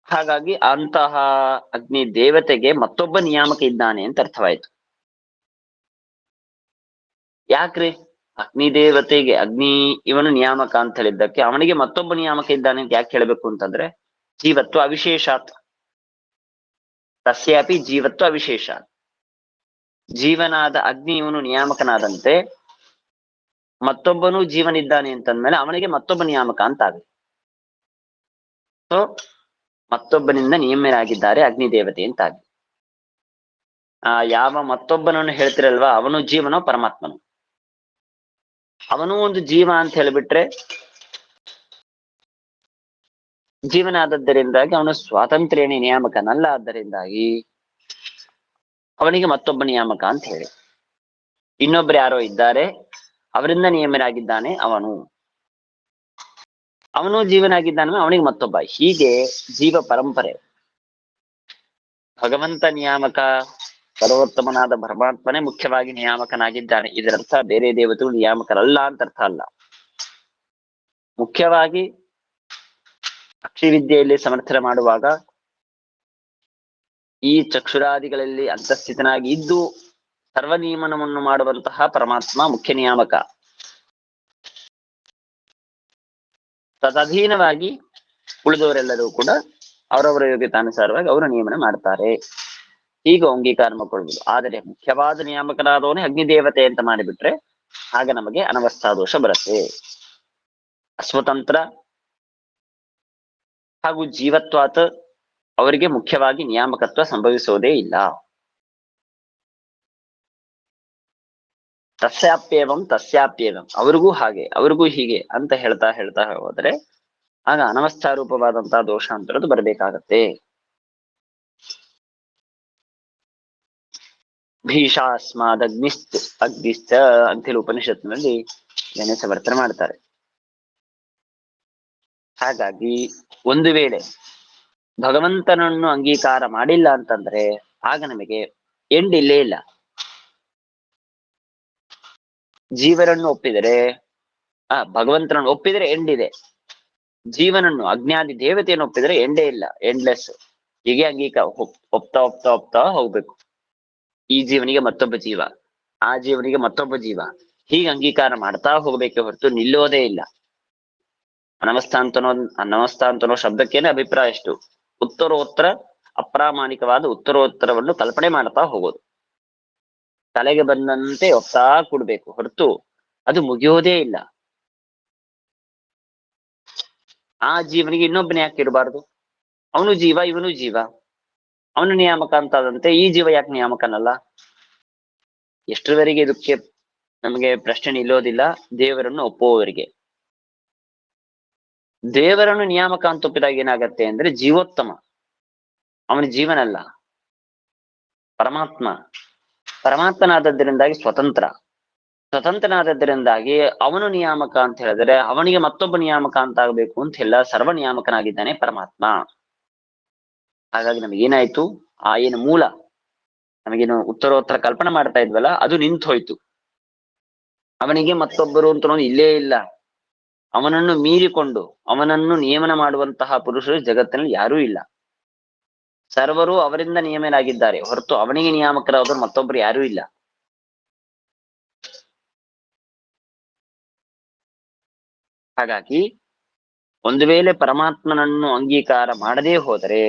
ಹಾಗಾಗಿ ಅಂತಹ ಅಗ್ನಿ ದೇವತೆಗೆ ಮತ್ತೊಬ್ಬ ನಿಯಾಮಕ ಇದ್ದಾನೆ ಅಂತ ಅರ್ಥವಾಯ್ತು. ಯಾಕ್ರಿ? ಅಗ್ನಿ ದೇವತೆಗೆ ಅಗ್ನಿ ಇವನು ನಿಯಾಮಕ ಅಂತ ಹೇಳಿದ್ದಕ್ಕೆ ಅವನಿಗೆ ಮತ್ತೊಬ್ಬ ನಿಯಾಮಕ ಇದ್ದಾನೆ ಅಂತ ಯಾಕೆ ಹೇಳ್ಬೇಕು ಅಂತಂದ್ರೆ, ಜೀವತ್ವ ಅವಿಶೇಷಾತ್ ತಸ್ಯಾಪಿ ಜೀವತ್ವ ಅವಿಶೇಷ. ಜೀವನಾದ ಅಗ್ನಿ ಇವನು ನಿಯಾಮಕನಾದಂತೆ ಮತ್ತೊಬ್ಬನು ಜೀವನಿದ್ದಾನೆ ಅಂತಂದ್ಮೇಲೆ ಅವನಿಗೆ ಮತ್ತೊಬ್ಬ ನಿಯಾಮಕ ಅಂತ ಆಗುತ್ತೆ. ಸೊ ಮತ್ತೊಬ್ಬನಿಂದ ನಿಯಮ್ಯರಾಗಿದ್ದಾರೆ ಅಗ್ನಿ ದೇವತೆ ಅಂತ ಆಗಿ. ಯಾವ ಮತ್ತೊಬ್ಬನನ್ನು ಹೇಳ್ತಿರಲ್ವಾ, ಅವನು ಜೀವನೋ ಪರಮಾತ್ಮನು. ಅವನು ಒಂದು ಜೀವ ಅಂತ ಹೇಳಿಬಿಟ್ರೆ, ಜೀವನ ಆದದ್ದರಿಂದಾಗಿ ಅವನು ಸ್ವಾತಂತ್ರ್ಯನೇ ನಿಯಾಮಕನಲ್ಲ. ಆದ್ದರಿಂದಾಗಿ ಅವನಿಗೆ ಮತ್ತೊಬ್ಬ ನಿಯಾಮಕ ಅಂತ ಹೇಳಿ. ಇನ್ನೊಬ್ರು ಯಾರೋ ಇದ್ದಾರೆ, ಅವರಿಂದ ನಿಯಮನಾಗಿದ್ದಾನೆ ಅವನು. ಅವನು ಜೀವನಾಗಿದ್ದಾನೆ, ಅವನಿಗೆ ಮತ್ತೊಬ್ಬ. ಹೀಗೆ ಜೀವ ಪರಂಪರೆ. ಭಗವಂತ ನಿಯಾಮಕ, ಸರ್ವೋತ್ತಮನಾದ ಪರಮಾತ್ಮನೇ ಮುಖ್ಯವಾಗಿ ನಿಯಾಮಕನಾಗಿದ್ದಾನೆ. ಇದರರ್ಥ ಬೇರೆ ದೇವತೆಗಳು ನಿಯಾಮಕರಲ್ಲ ಅಂತ ಅರ್ಥ ಅಲ್ಲ. ಮುಖ್ಯವಾಗಿ ಅಕ್ಷಿವಿದ್ಯೆಯಲ್ಲಿ ಸಮರ್ಥನೆ ಮಾಡುವಾಗ ಈ ಚಕ್ಷುರಾದಿಗಳಲ್ಲಿ ಅಂತಸ್ಥಿತನಾಗಿ ಇದ್ದು ಸರ್ವ ನಿಯಮನವನ್ನು ಮಾಡುವಂತಹ ಪರಮಾತ್ಮ ಮುಖ್ಯ ನಿಯಾಮಕ. ತದಧೀನವಾಗಿ ಉಳಿದವರೆಲ್ಲರೂ ಕೂಡ ಅವರವರ ಯೋಗ್ಯತಾನುಸಾರವಾಗಿ ಅವರು ನಿಯಮನ ಮಾಡ್ತಾರೆ. ಈಗ ಅಂಗೀಕಾರ ಮಾಡಿಕೊಳ್ಬಹುದು. ಆದರೆ ಮುಖ್ಯವಾದ ನಿಯಾಮಕನಾದವನೇ ಅಗ್ನಿದೇವತೆ ಅಂತ ಮಾಡಿಬಿಟ್ರೆ ಆಗ ನಮಗೆ ಅನವಸ್ಥಾ ದೋಷ ಬರುತ್ತೆ. ಅಸ್ವತಂತ್ರ ಹಾಗೂ ಜೀವತ್ವಾತ್ ಅವರಿಗೆ ಮುಖ್ಯವಾಗಿ ನಿಯಾಮಕತ್ವ ಸಂಭವಿಸೋದೇ ಇಲ್ಲ. ತಸ್ಯಾಪ್ಯೇವಂ ಅವ್ರಿಗೂ ಹಾಗೆ, ಅವ್ರಿಗೂ ಹೀಗೆ ಅಂತ ಹೇಳ್ತಾ ಹೋದ್ರೆ ಆಗ ಅನವಸ್ಥಾ ರೂಪವಾದಂತಹ ದೋಷ ಅಂತರದ್ದು ಬರಬೇಕಾಗತ್ತೆ. ಭೀಷಾಸ್ಮಾದ್ ಅಗ್ನಿಶ್ಚ ಅಂತೇಳಿ ಉಪನಿಷತ್ನಲ್ಲಿ ಇದನ್ನೇ ಸಮರ್ಥನೆ ಮಾಡ್ತಾರೆ. ಹಾಗಾಗಿ ಒಂದು ವೇಳೆ ಭಗವಂತನನ್ನು ಅಂಗೀಕಾರ ಮಾಡಿಲ್ಲ ಅಂತಂದ್ರೆ ಆಗ ನಮಗೆ ಎಂಡ್ ಇಲ್ಲೇ ಇಲ್ಲ. ಜೀವನನ್ನು ಒಪ್ಪಿದರೆ ಭಗವಂತನನ್ನು ಒಪ್ಪಿದರೆ ಎಂಡ್ ಇದೆ. ಜೀವನನ್ನು ಅಜ್ಞಾದಿ ದೇವತೆಯನ್ನು ಒಪ್ಪಿದರೆ ಎಂಡೇ ಇಲ್ಲ, ಎಂಡ್ಲೆಸ್. ಹೀಗೆ ಅಂಗೀಕಾರ ಒಪ್ತಾ ಹೋಗ್ಬೇಕು. ಈ ಜೀವನಿಗೆ ಮತ್ತೊಬ್ಬ ಜೀವ, ಆ ಜೀವನಿಗೆ ಮತ್ತೊಬ್ಬ ಜೀವ, ಹೀಗೆ ಅಂಗೀಕಾರ ಮಾಡ್ತಾ ಹೋಗ್ಬೇಕೆ ಹೊರತು ನಿಲ್ಲೋದೇ ಇಲ್ಲ. ಅನವಸ್ಥಾ ಅಂತನೋ ಶಬ್ದಕ್ಕೇನೆ ಅಭಿಪ್ರಾಯ ಎಷ್ಟು, ಉತ್ತರೋತ್ತರ ಅಪ್ರಾಮಾಣಿಕವಾದ ಉತ್ತರೋತ್ತರವನ್ನು ಕಲ್ಪನೆ ಮಾಡ್ತಾ ಹೋಗೋದು. ತಲೆಗೆ ಬಂದಂತೆ ಒಪ್ತಾ ಕೊಡ್ಬೇಕು ಹೊರತು ಅದು ಮುಗಿಯೋದೇ ಇಲ್ಲ. ಆ ಜೀವನಿಗೆ ಇನ್ನೊಬ್ಬನೇ ಯಾಕೆ ಇರಬಾರ್ದು? ಅವನು ಜೀವ, ಇವನು ಜೀವ, ಅವನು ನಿಯಾಮಕ ಅಂತಾದಂತೆ ಈ ಜೀವ ಯಾಕೆ ನಿಯಾಮಕನಲ್ಲ? ಎಷ್ಟರವರೆಗೆ ಇದಕ್ಕೆ ನಮಗೆ ಪ್ರಶ್ನೆ ನಿಲ್ಲೋದಿಲ್ಲ ದೇವರನ್ನು ಒಪ್ಪುವವರಿಗೆ. ದೇವರನ್ನು ನಿಯಾಮಕ ಅಂತ ಒಪ್ಪಿದಾಗ ಏನಾಗತ್ತೆ ಅಂದ್ರೆ ಜೀವೋತ್ತಮ, ಅವನ ಜೀವನಲ್ಲ, ಪರಮಾತ್ಮ. ಪರಮಾತ್ಮನಾದದ್ದರಿಂದಾಗಿ ಸ್ವತಂತ್ರನಾದದ್ದರಿಂದಾಗಿ ಅವನು ನಿಯಾಮಕ ಅಂತ ಹೇಳಿದ್ರೆ ಅವನಿಗೆ ಮತ್ತೊಬ್ಬ ನಿಯಾಮಕ ಅಂತ ಆಗ್ಬೇಕು ಅಂತ ಇಲ್ಲ, ಸರ್ವ ನಿಯಾಮಕನಾಗಿದ್ದಾನೆ ಪರಮಾತ್ಮ. ಹಾಗಾಗಿ ನಮಗೇನಾಯ್ತು, ಆ ಏನು ಮೂಲ ನಮಗೇನು ಉತ್ತರೋತ್ತರ ಕಲ್ಪನೆ ಮಾಡ್ತಾ ಇದ್ವಲ್ಲ ಅದು ನಿಂತು ಹೋಯ್ತು. ಅವನಿಗೆ ಮತ್ತೊಬ್ಬರು ಅಂತ ಇಲ್ಲೇ ಇಲ್ಲ. ಅವನನ್ನು ಮೀರಿಕೊಂಡು ಅವನನ್ನು ನಿಯಮನ ಮಾಡುವಂತಹ ಪುರುಷರು ಜಗತ್ತಿನಲ್ಲಿ ಯಾರೂ ಇಲ್ಲ. ಸರ್ವರು ಅವರಿಂದ ನಿಯಮನಾಗಿದ್ದಾರೆ ಹೊರತು ಅವನಿಗೆ ನಿಯಾಮಕರಾದವರು ಮತ್ತೊಬ್ಬರು ಯಾರೂ ಇಲ್ಲ. ಹಾಗಾಗಿ ಒಂದು ವೇಳೆ ಪರಮಾತ್ಮನನ್ನು ಅಂಗೀಕಾರ ಮಾಡದೇ ಹೋದರೆ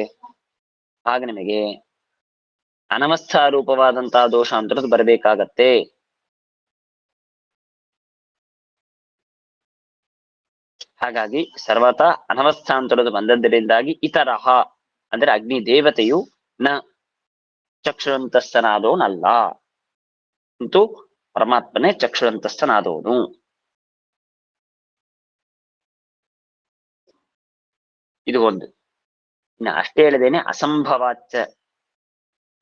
ಆಗ ನಿಮಗೆ ಅನವಸ್ಥಾ ರೂಪವಾದಂತಹ ದೋಷ ಅಂತದ್ದು ಬರಬೇಕಾಗತ್ತೆ. ಹಾಗಾಗಿ ಸರ್ವತಾ ಅನವಸ್ಥಾಂತರದು ಬಂದದ್ದರಿಂದಾಗಿ ಇತರಹ ಅಂದ್ರೆ ಅಗ್ನಿ ದೇವತೆಯು ನ ಚಕ್ಷುರಂತಸ್ಥನಾದವನಲ್ಲ, ಅಂತೂ ಪರಮಾತ್ಮನೇ ಚಕ್ಷುರಂತಸ್ಥನಾದವನು. ಇದು ಒಂದು. ಇನ್ನು ಅಷ್ಟೇ ಹೇಳದೇನೆ ಅಸಂಭವಾಚ್ಚ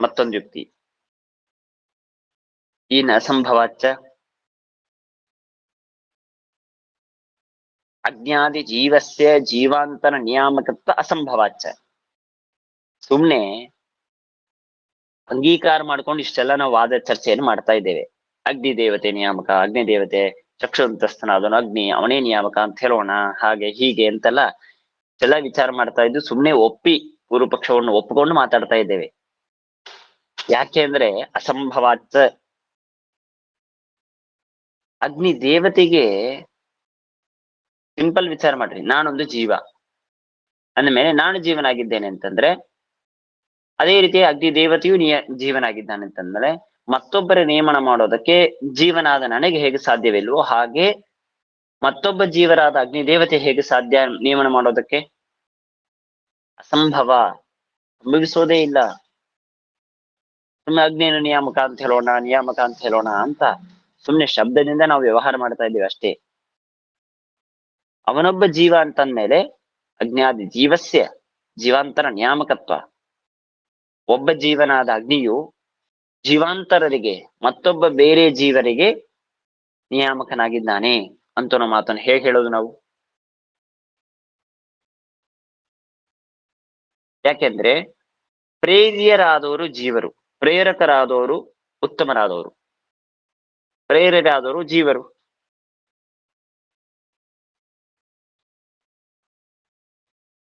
ಮತ್ತೊಂದು ಯುಕ್ತಿ. ಇನ್ನು ಅಸಂಭವಾಚ್ಚ ಅಜ್ಞಾದಿ ಜೀವಸ್ಯ ಜೀವಾಂತರ ನಿಯಾಮಕತ್ವ ಅಸಂಭವಾಚ್ಚ. ಸುಮ್ನೆ ಅಂಗೀಕಾರ ಮಾಡ್ಕೊಂಡು ಇಷ್ಟೆಲ್ಲ ನಾವು ವಾದ ಚರ್ಚೆಯನ್ನು ಮಾಡ್ತಾ ಇದ್ದೇವೆ. ಅಗ್ನಿ ದೇವತೆ ನಿಯಾಮಕ, ಅಗ್ನಿ ದೇವತೆ ಚಕ್ಷುರಂತಸ್ಥನಾದವನು ಅಗ್ನಿ, ಅವನೇ ನಿಯಾಮಕ ಅಂತ ಹೇಳೋಣ, ಹಾಗೆ ಹೀಗೆ ಅಂತೆಲ್ಲ ಇಷ್ಟೆಲ್ಲ ವಿಚಾರ ಮಾಡ್ತಾ ಇದ್ದು ಸುಮ್ನೆ ಪೂರ್ವ ಪಕ್ಷವನ್ನು ಒಪ್ಪಿಕೊಂಡು ಮಾತಾಡ್ತಾ ಇದ್ದೇವೆ. ಯಾಕೆ ಅಂದ್ರೆ ಅಸಂಭವಾಚ್ಚ ಅಗ್ನಿ ದೇವತೆಗೆ ಸಿಂಪಲ್ ವಿಚಾರ ಮಾಡ್ರಿ, ನಾನೊಂದು ಜೀವ ಅಂದಮೇಲೆ ನಾನು ಜೀವನಾಗಿದ್ದೇನೆ ಅಂತಂದ್ರೆ ಅದೇ ರೀತಿ ಅಗ್ನಿ ದೇವತೆಯು ಜೀವನಾಗಿದ್ದಾನೆ ಅಂತಂದ್ರೆ ಮತ್ತೊಬ್ಬರ ನೇಮನ ಮಾಡೋದಕ್ಕೆ ಜೀವನಾದ ನನಗೆ ಹೇಗೆ ಸಾಧ್ಯವಿಲ್ವೋ ಹಾಗೆ ಮತ್ತೊಬ್ಬ ಜೀವರಾದ ಅಗ್ನಿ ದೇವತೆ ಹೇಗೆ ಸಾಧ್ಯ ನೇಮನ ಮಾಡೋದಕ್ಕೆ? ಅಸಂಭವ, ಸಂಭವಿಸೋದೇ ಇಲ್ಲ. ಸುಮ್ಮನೆ ಅಗ್ನಿಯನ್ನು ನಿಯಾಮಕ ಅಂತ ಹೇಳೋಣ ಅಂತ ಸುಮ್ನೆ ಶಬ್ದದಿಂದ ನಾವು ವ್ಯವಹಾರ ಮಾಡ್ತಾ ಇದ್ದೀವಿ ಅಷ್ಟೇ. ಅವನೊಬ್ಬ ಜೀವ ಅಂತಂದ್ಮೇಲೆ ಅಜ್ಞಾದಿ ಜೀವಸ್ಯ ಜೀವಾಂತರ ನಿಯಾಮಕತ್ವ, ಒಬ್ಬ ಜೀವನಾದ ಅಗ್ನಿಯು ಜೀವಾಂತರರಿಗೆ ಮತ್ತೊಬ್ಬ ಬೇರೆ ಜೀವರಿಗೆ ನಿಯಾಮಕನಾಗಿದ್ದಾನೆ ಅಂತ ನಾವು ಮಾತನ್ನು ಹೇಗೆ ಹೇಳೋದು ನಾವು? ಯಾಕೆಂದ್ರೆ ಪ್ರೇರ್ಯರಾದವರು ಜೀವರು, ಪ್ರೇರಕರಾದವರು ಉತ್ತಮರಾದವರು, ಪ್ರೇರರಾದವರು ಜೀವರು.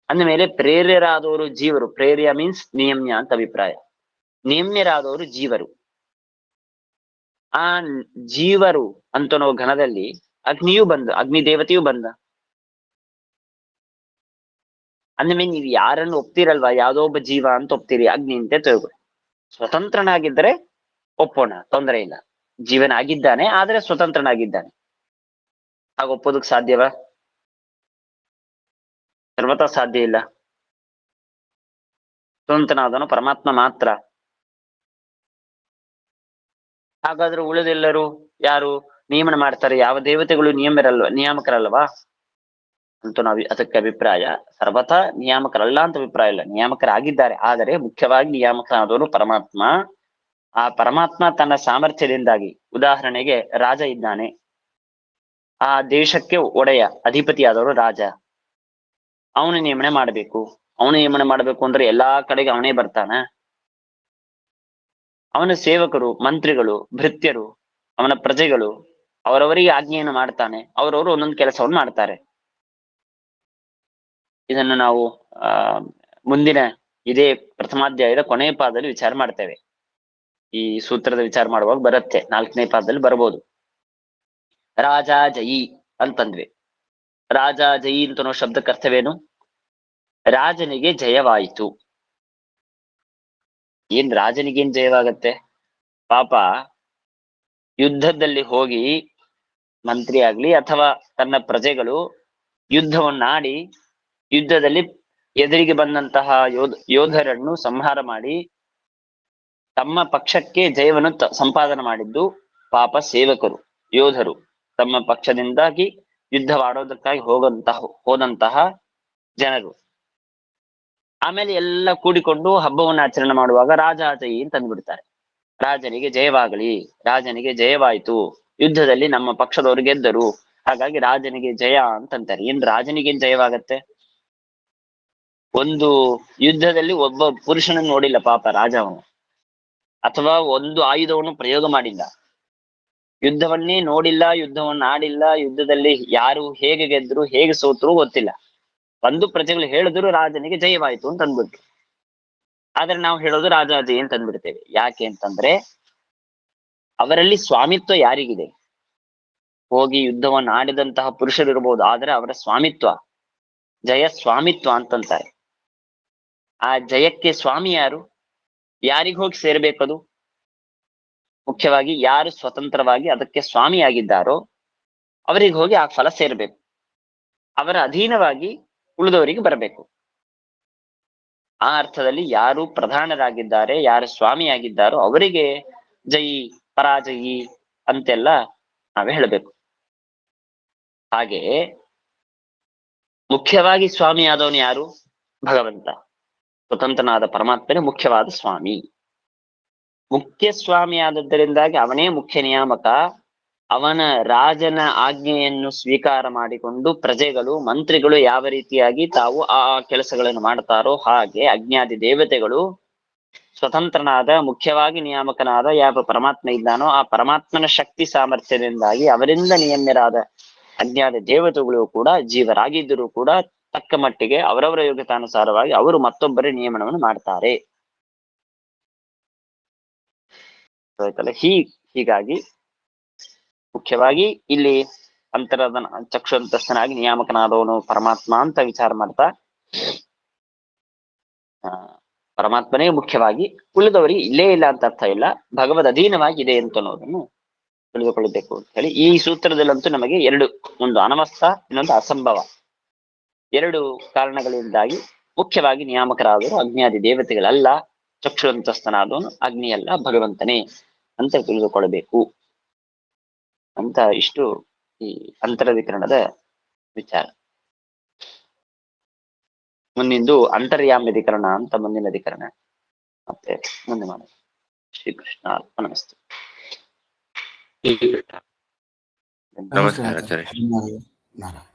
ಅಂದಮೇಲೆ ಪ್ರೇರ್ಯರಾದವರು ಜೀವರು, ಪ್ರೇರ್ಯ ಮೀನ್ಸ್ ನಿಯಮ್ಯ ಅಂತ ಅಭಿಪ್ರಾಯ. ನಿಯಮ್ಯರಾದವರು ಜೀವರು. ಆ ಜೀವರು ಅಂತನೋ ಘನದಲ್ಲಿ ಅಗ್ನಿಯೂ ಬಂದ, ಅಗ್ನಿ ದೇವತೆಯೂ ಬಂದ. ಅಂದಮೇಲೆ ನೀವು ಯಾರನ್ನು ಒಪ್ತಿರಲ್ವಾ, ಯಾವ್ದೋ ಒಬ್ಬ ಜೀವ ಅಂತ ಒಪ್ತೀರಿ, ಅಗ್ನಿ ಅಂತ ತಿಳ್ಕೊಳ್ಳಿ. ಸ್ವತಂತ್ರನಾಗಿದ್ದರೆ ಒಪ್ಪೋಣ, ತೊಂದರೆ ಇಲ್ಲ. ಜೀವನ ಆಗಿದ್ದಾನೆ ಆದ್ರೆ ಸ್ವತಂತ್ರನಾಗಿದ್ದಾನೆ, ಆಗ ಒಪ್ಪೋದಕ್ ಸಾಧ್ಯವಾ? ಸರ್ವತಾ ಸಾಧ್ಯ ಇಲ್ಲ. ಸ್ವತಂತ್ರನಾದವನು ಪರಮಾತ್ಮ ಮಾತ್ರ. ಹಾಗಾದ್ರೆ ಉಳಿದೆಲ್ಲರೂ ಯಾರು ನಿಯಮನ ಮಾಡ್ತಾರೆ? ಯಾವ ದೇವತೆಗಳು ನಿಯಾಮಕರಲ್ವಾ ಅಂತೂ ನಾವು ಅದಕ್ಕೆ ಅಭಿಪ್ರಾಯ ಸರ್ವತಾ ನಿಯಾಮಕರಲ್ಲ ಅಂತ ಅಭಿಪ್ರಾಯ ಇಲ್ಲ. ನಿಯಾಮಕರಾಗಿದ್ದಾರೆ, ಆದರೆ ಮುಖ್ಯವಾಗಿ ನಿಯಾಮಕನಾದವನು ಪರಮಾತ್ಮ. ಆ ಪರಮಾತ್ಮ ತನ್ನ ಸಾಮರ್ಥ್ಯದಿಂದಾಗಿ, ಉದಾಹರಣೆಗೆ ರಾಜ ಇದ್ದಾನೆ, ಆ ದೇಶಕ್ಕೆ ಒಡೆಯ ಅಧಿಪತಿಯಾದವರು ರಾಜ, ಅವನು ನೇಮನೆ ಮಾಡ್ಬೇಕು. ಅವನು ನೇಮನೆ ಮಾಡ್ಬೇಕು ಅಂದ್ರೆ ಎಲ್ಲಾ ಕಡೆಗೆ ಅವನೇ ಬರ್ತಾನ. ಅವನ ಸೇವಕರು, ಮಂತ್ರಿಗಳು, ಭೃತ್ಯರು, ಅವನ ಪ್ರಜೆಗಳು ಅವರವರಿಗೆ ಆಜ್ಞೆಯನ್ನು ಮಾಡ್ತಾನೆ, ಅವರವರು ಒಂದೊಂದು ಕೆಲಸವನ್ನು ಮಾಡ್ತಾರೆ. ಇದನ್ನು ನಾವು ಮುಂದಿನ ಇದೇ ಪ್ರಥಮಾಧ್ಯಾಯದ ಕೊನೆಯ ಪಾದದಲ್ಲಿ ವಿಚಾರ ಮಾಡ್ತೇವೆ. ಈ ಸೂತ್ರದ ವಿಚಾರ ಮಾಡುವಾಗ ಬರುತ್ತೆ, 4ನೇ ಪಾದದಲ್ಲಿ ಬರ್ಬೋದು. ರಾಜ ಜಯಿ ಅಂತಂದ್ವಿ. ರಾಜ ಜಯಿ ಅಂತನೋ ಶಬ್ದಕ್ಕೆ ಅರ್ಥವೇನು? ರಾಜನಿಗೆ ಜಯವಾಯಿತು. ರಾಜನಿಗೇನ್ ಜಯವಾಗತ್ತೆ? ಪಾಪ ಯುದ್ಧದಲ್ಲಿ ಹೋಗಿ ಮಂತ್ರಿ ಆಗ್ಲಿ ಅಥವಾ ತನ್ನ ಪ್ರಜೆಗಳು ಯುದ್ಧವನ್ನಾಡಿ ಯುದ್ಧದಲ್ಲಿ ಎದುರಿಗೆ ಬಂದಂತಹ ಯೋಧರನ್ನು ಸಂಹಾರ ಮಾಡಿ ತಮ್ಮ ಪಕ್ಷಕ್ಕೆ ಜಯವನ್ನು ಸಂಪಾದನೆ ಮಾಡಿದ್ದು ಪಾಪ ಸೇವಕರು, ಯೋಧರು ತಮ್ಮ ಪಕ್ಷದಿಂದಾಗಿ ಯುದ್ಧವಾಡೋದಕ್ಕಾಗಿ ಹೋದಂತಹ ಜನರು. ಆಮೇಲೆ ಎಲ್ಲ ಕೂಡಿಕೊಂಡು ಹಬ್ಬವನ್ನು ಆಚರಣೆ ಮಾಡುವಾಗ ರಾಜ ಜೈ ಅಂತ ಅಂದ್ಬಿಡ್ತಾರೆ. ರಾಜನಿಗೆ ಜಯವಾಗಲಿ, ರಾಜನಿಗೆ ಜಯವಾಯ್ತು, ಯುದ್ಧದಲ್ಲಿ ನಮ್ಮ ಪಕ್ಷದವರು ಗೆದ್ದರು, ಹಾಗಾಗಿ ರಾಜನಿಗೆ ಜಯ ಅಂತಂತಾರೆ. ಏನ್ ರಾಜನಿಗೆ ಜಯವಾಗತ್ತೆ? ಒಂದು ಯುದ್ಧದಲ್ಲಿ ಒಬ್ಬ ಪುರುಷನನ್ನು ನೋಡಿಲ್ಲ ಪಾಪ ರಾಜ ಅವನು, ಅಥವಾ ಒಂದು ಆಯುಧವನ್ನು ಪ್ರಯೋಗ ಮಾಡಿಲ್ಲ, ಯುದ್ಧವನ್ನೇ ನೋಡಿಲ್ಲ, ಯುದ್ಧವನ್ನು ಆಡಿಲ್ಲ, ಯುದ್ಧದಲ್ಲಿ ಯಾರು ಹೇಗೆ ಗೆದ್ರು ಹೇಗೆ ಸೋತರು ಗೊತ್ತಿಲ್ಲ. ಒಂದು ಪ್ರಜೆಗಳು ಹೇಳಿದ್ರು ರಾಜನಿಗೆ ಜಯವಾಯ್ತು ಅಂತ ಅಂದ್ಬಿಟ್ರು. ಆದ್ರೆ ನಾವು ಹೇಳೋದು ರಾಜಾಜಿ ಅಂತ ಅಂದ್ಬಿಡ್ತೇವೆ. ಯಾಕೆ ಅಂತಂದ್ರೆ ಅವರಲ್ಲಿ ಸ್ವಾಮಿತ್ವ ಯಾರಿಗಿದೆ? ಹೋಗಿ ಯುದ್ಧವನ್ನು ಆಡಿದಂತಹ ಪುರುಷರು ಇರ್ಬೋದು, ಆದ್ರೆ ಅವರ ಸ್ವಾಮಿತ್ವ, ಜಯ ಸ್ವಾಮಿತ್ವ ಅಂತಂತಾರೆ. ಆ ಜಯಕ್ಕೆ ಸ್ವಾಮಿ ಯಾರು? ಯಾರಿಗ ಹೋಗಿ ಸೇರ್ಬೇಕದು? ಮುಖ್ಯವಾಗಿ ಯಾರು ಸ್ವತಂತ್ರವಾಗಿ ಅದಕ್ಕೆ ಸ್ವಾಮಿಯಾಗಿದ್ದಾರೋ ಅವರಿಗೆ ಹೋಗಿ ಆ ಫಲ ಸೇರ್ಬೇಕು. ಅವರ ಅಧೀನವಾಗಿ ಉಳಿದವರಿಗೆ ಬರಬೇಕು. ಆ ಅರ್ಥದಲ್ಲಿ ಯಾರು ಪ್ರಧಾನರಾಗಿದ್ದಾರೆ, ಯಾರು ಸ್ವಾಮಿಯಾಗಿದ್ದಾರೋ ಅವರಿಗೆ ಜಯಿ ಪರಾಜಯಿ ಅಂತೆಲ್ಲ ನಾವೇ ಹೇಳಬೇಕು. ಹಾಗೆ ಮುಖ್ಯವಾಗಿ ಸ್ವಾಮಿ ಆದವನು ಯಾರು? ಭಗವಂತ, ಸ್ವತಂತ್ರನಾದ ಪರಮಾತ್ಮನೇ ಮುಖ್ಯವಾದ ಸ್ವಾಮಿ. ಮುಖ್ಯ ಸ್ವಾಮಿ ಆದದ್ದರಿಂದಾಗಿ ಅವನೇ ಮುಖ್ಯ ನಿಯಾಮಕ. ಅವನ ರಾಜನ ಆಜ್ಞೆಯನ್ನು ಸ್ವೀಕಾರ ಮಾಡಿಕೊಂಡು ಪ್ರಜೆಗಳು ಮಂತ್ರಿಗಳು ಯಾವ ರೀತಿಯಾಗಿ ತಾವು ಆ ಕೆಲಸಗಳನ್ನು ಮಾಡ್ತಾರೋ ಹಾಗೆ ಅಜ್ಞಾದಿ ದೇವತೆಗಳು ಸ್ವತಂತ್ರನಾದ ಮುಖ್ಯವಾಗಿ ನಿಯಾಮಕನಾದ ಯಾವ ಪರಮಾತ್ಮ ಇದ್ದಾನೋ ಆ ಪರಮಾತ್ಮನ ಶಕ್ತಿ ಸಾಮರ್ಥ್ಯದಿಂದಾಗಿ ಅವರಿಂದ ನಿಯಮ್ಯರಾದ ಅಜ್ಞಾದ ದೇವತೆಗಳು ಕೂಡ ಜೀವರಾಗಿದ್ದರೂ ಕೂಡ ತಕ್ಕ ಮಟ್ಟಿಗೆ ಅವರವರ ಯೋಗ್ಯತಾನುಸಾರವಾಗಿ ಅವರು ಮತ್ತೊಬ್ಬರ ನಿಯಮನವನ್ನು ಮಾಡ್ತಾರೆ. ಹೀಗಾಗಿ ಮುಖ್ಯವಾಗಿ ಇಲ್ಲಿ ಅಂತರದ ಚಕ್ಷುಂತಸ್ಥನಾಗಿ ನಿಯಾಮಕನಾದವನು ಪರಮಾತ್ಮ ಅಂತ ವಿಚಾರ ಮಾಡ್ತಾ ಪರಮಾತ್ಮನೇ ಮುಖ್ಯವಾಗಿ, ಉಳಿದವರಿಗೆ ಇಲ್ಲೇ ಇಲ್ಲ ಅಂತ ಅರ್ಥ ಇಲ್ಲ, ಭಗವದ್ ಅಧೀನವಾಗಿ ಇದೆ ಅಂತ ಅನ್ನೋದನ್ನು ತಿಳಿದುಕೊಳ್ಳಬೇಕು ಅಂತ ಹೇಳಿ ಈ ಸೂತ್ರದಲ್ಲಂತೂ ನಮಗೆ ಎರಡು, ಒಂದು ಅನವಸ್ಥ, ಇನ್ನೊಂದು ಅಸಂಭವ, ಎರಡು ಕಾರಣಗಳಿಂದಾಗಿ ಮುಖ್ಯವಾಗಿ ನಿಯಾಮಕರಾದವರು ಅಗ್ನಿಯಾದಿ ದೇವತೆಗಳಲ್ಲ, ಚಕ್ಷುರಂತಸ್ಥನಾದವನು ಅಗ್ನಿಯಲ್ಲ ಭಗವಂತನೇ ಅಂತ ತಿಳಿದುಕೊಳ್ಳಬೇಕು ಅಂತ ಇಷ್ಟು ಈ ಅಂತರಧಿಕರಣದ ವಿಚಾರ. ಮುಂದಿಂದು ಅಂತರ್ಯಾಮ್ಯಧಿಕರಣ ಅಂತ ಮುಂದಿನ ಅಧಿಕರಣ ಮತ್ತೆ ಮುಂದೆ ಮಾಡೋಣ. ಶ್ರೀಕೃಷ್ಣ ಅರ್ಪಣಮಸ್ತು. ಶ್ರೀಕೃಷ್ಣ. ನಮಸ್ಕಾರ ಆಚಾರ್ಯ. ನಾರಾಯಣ.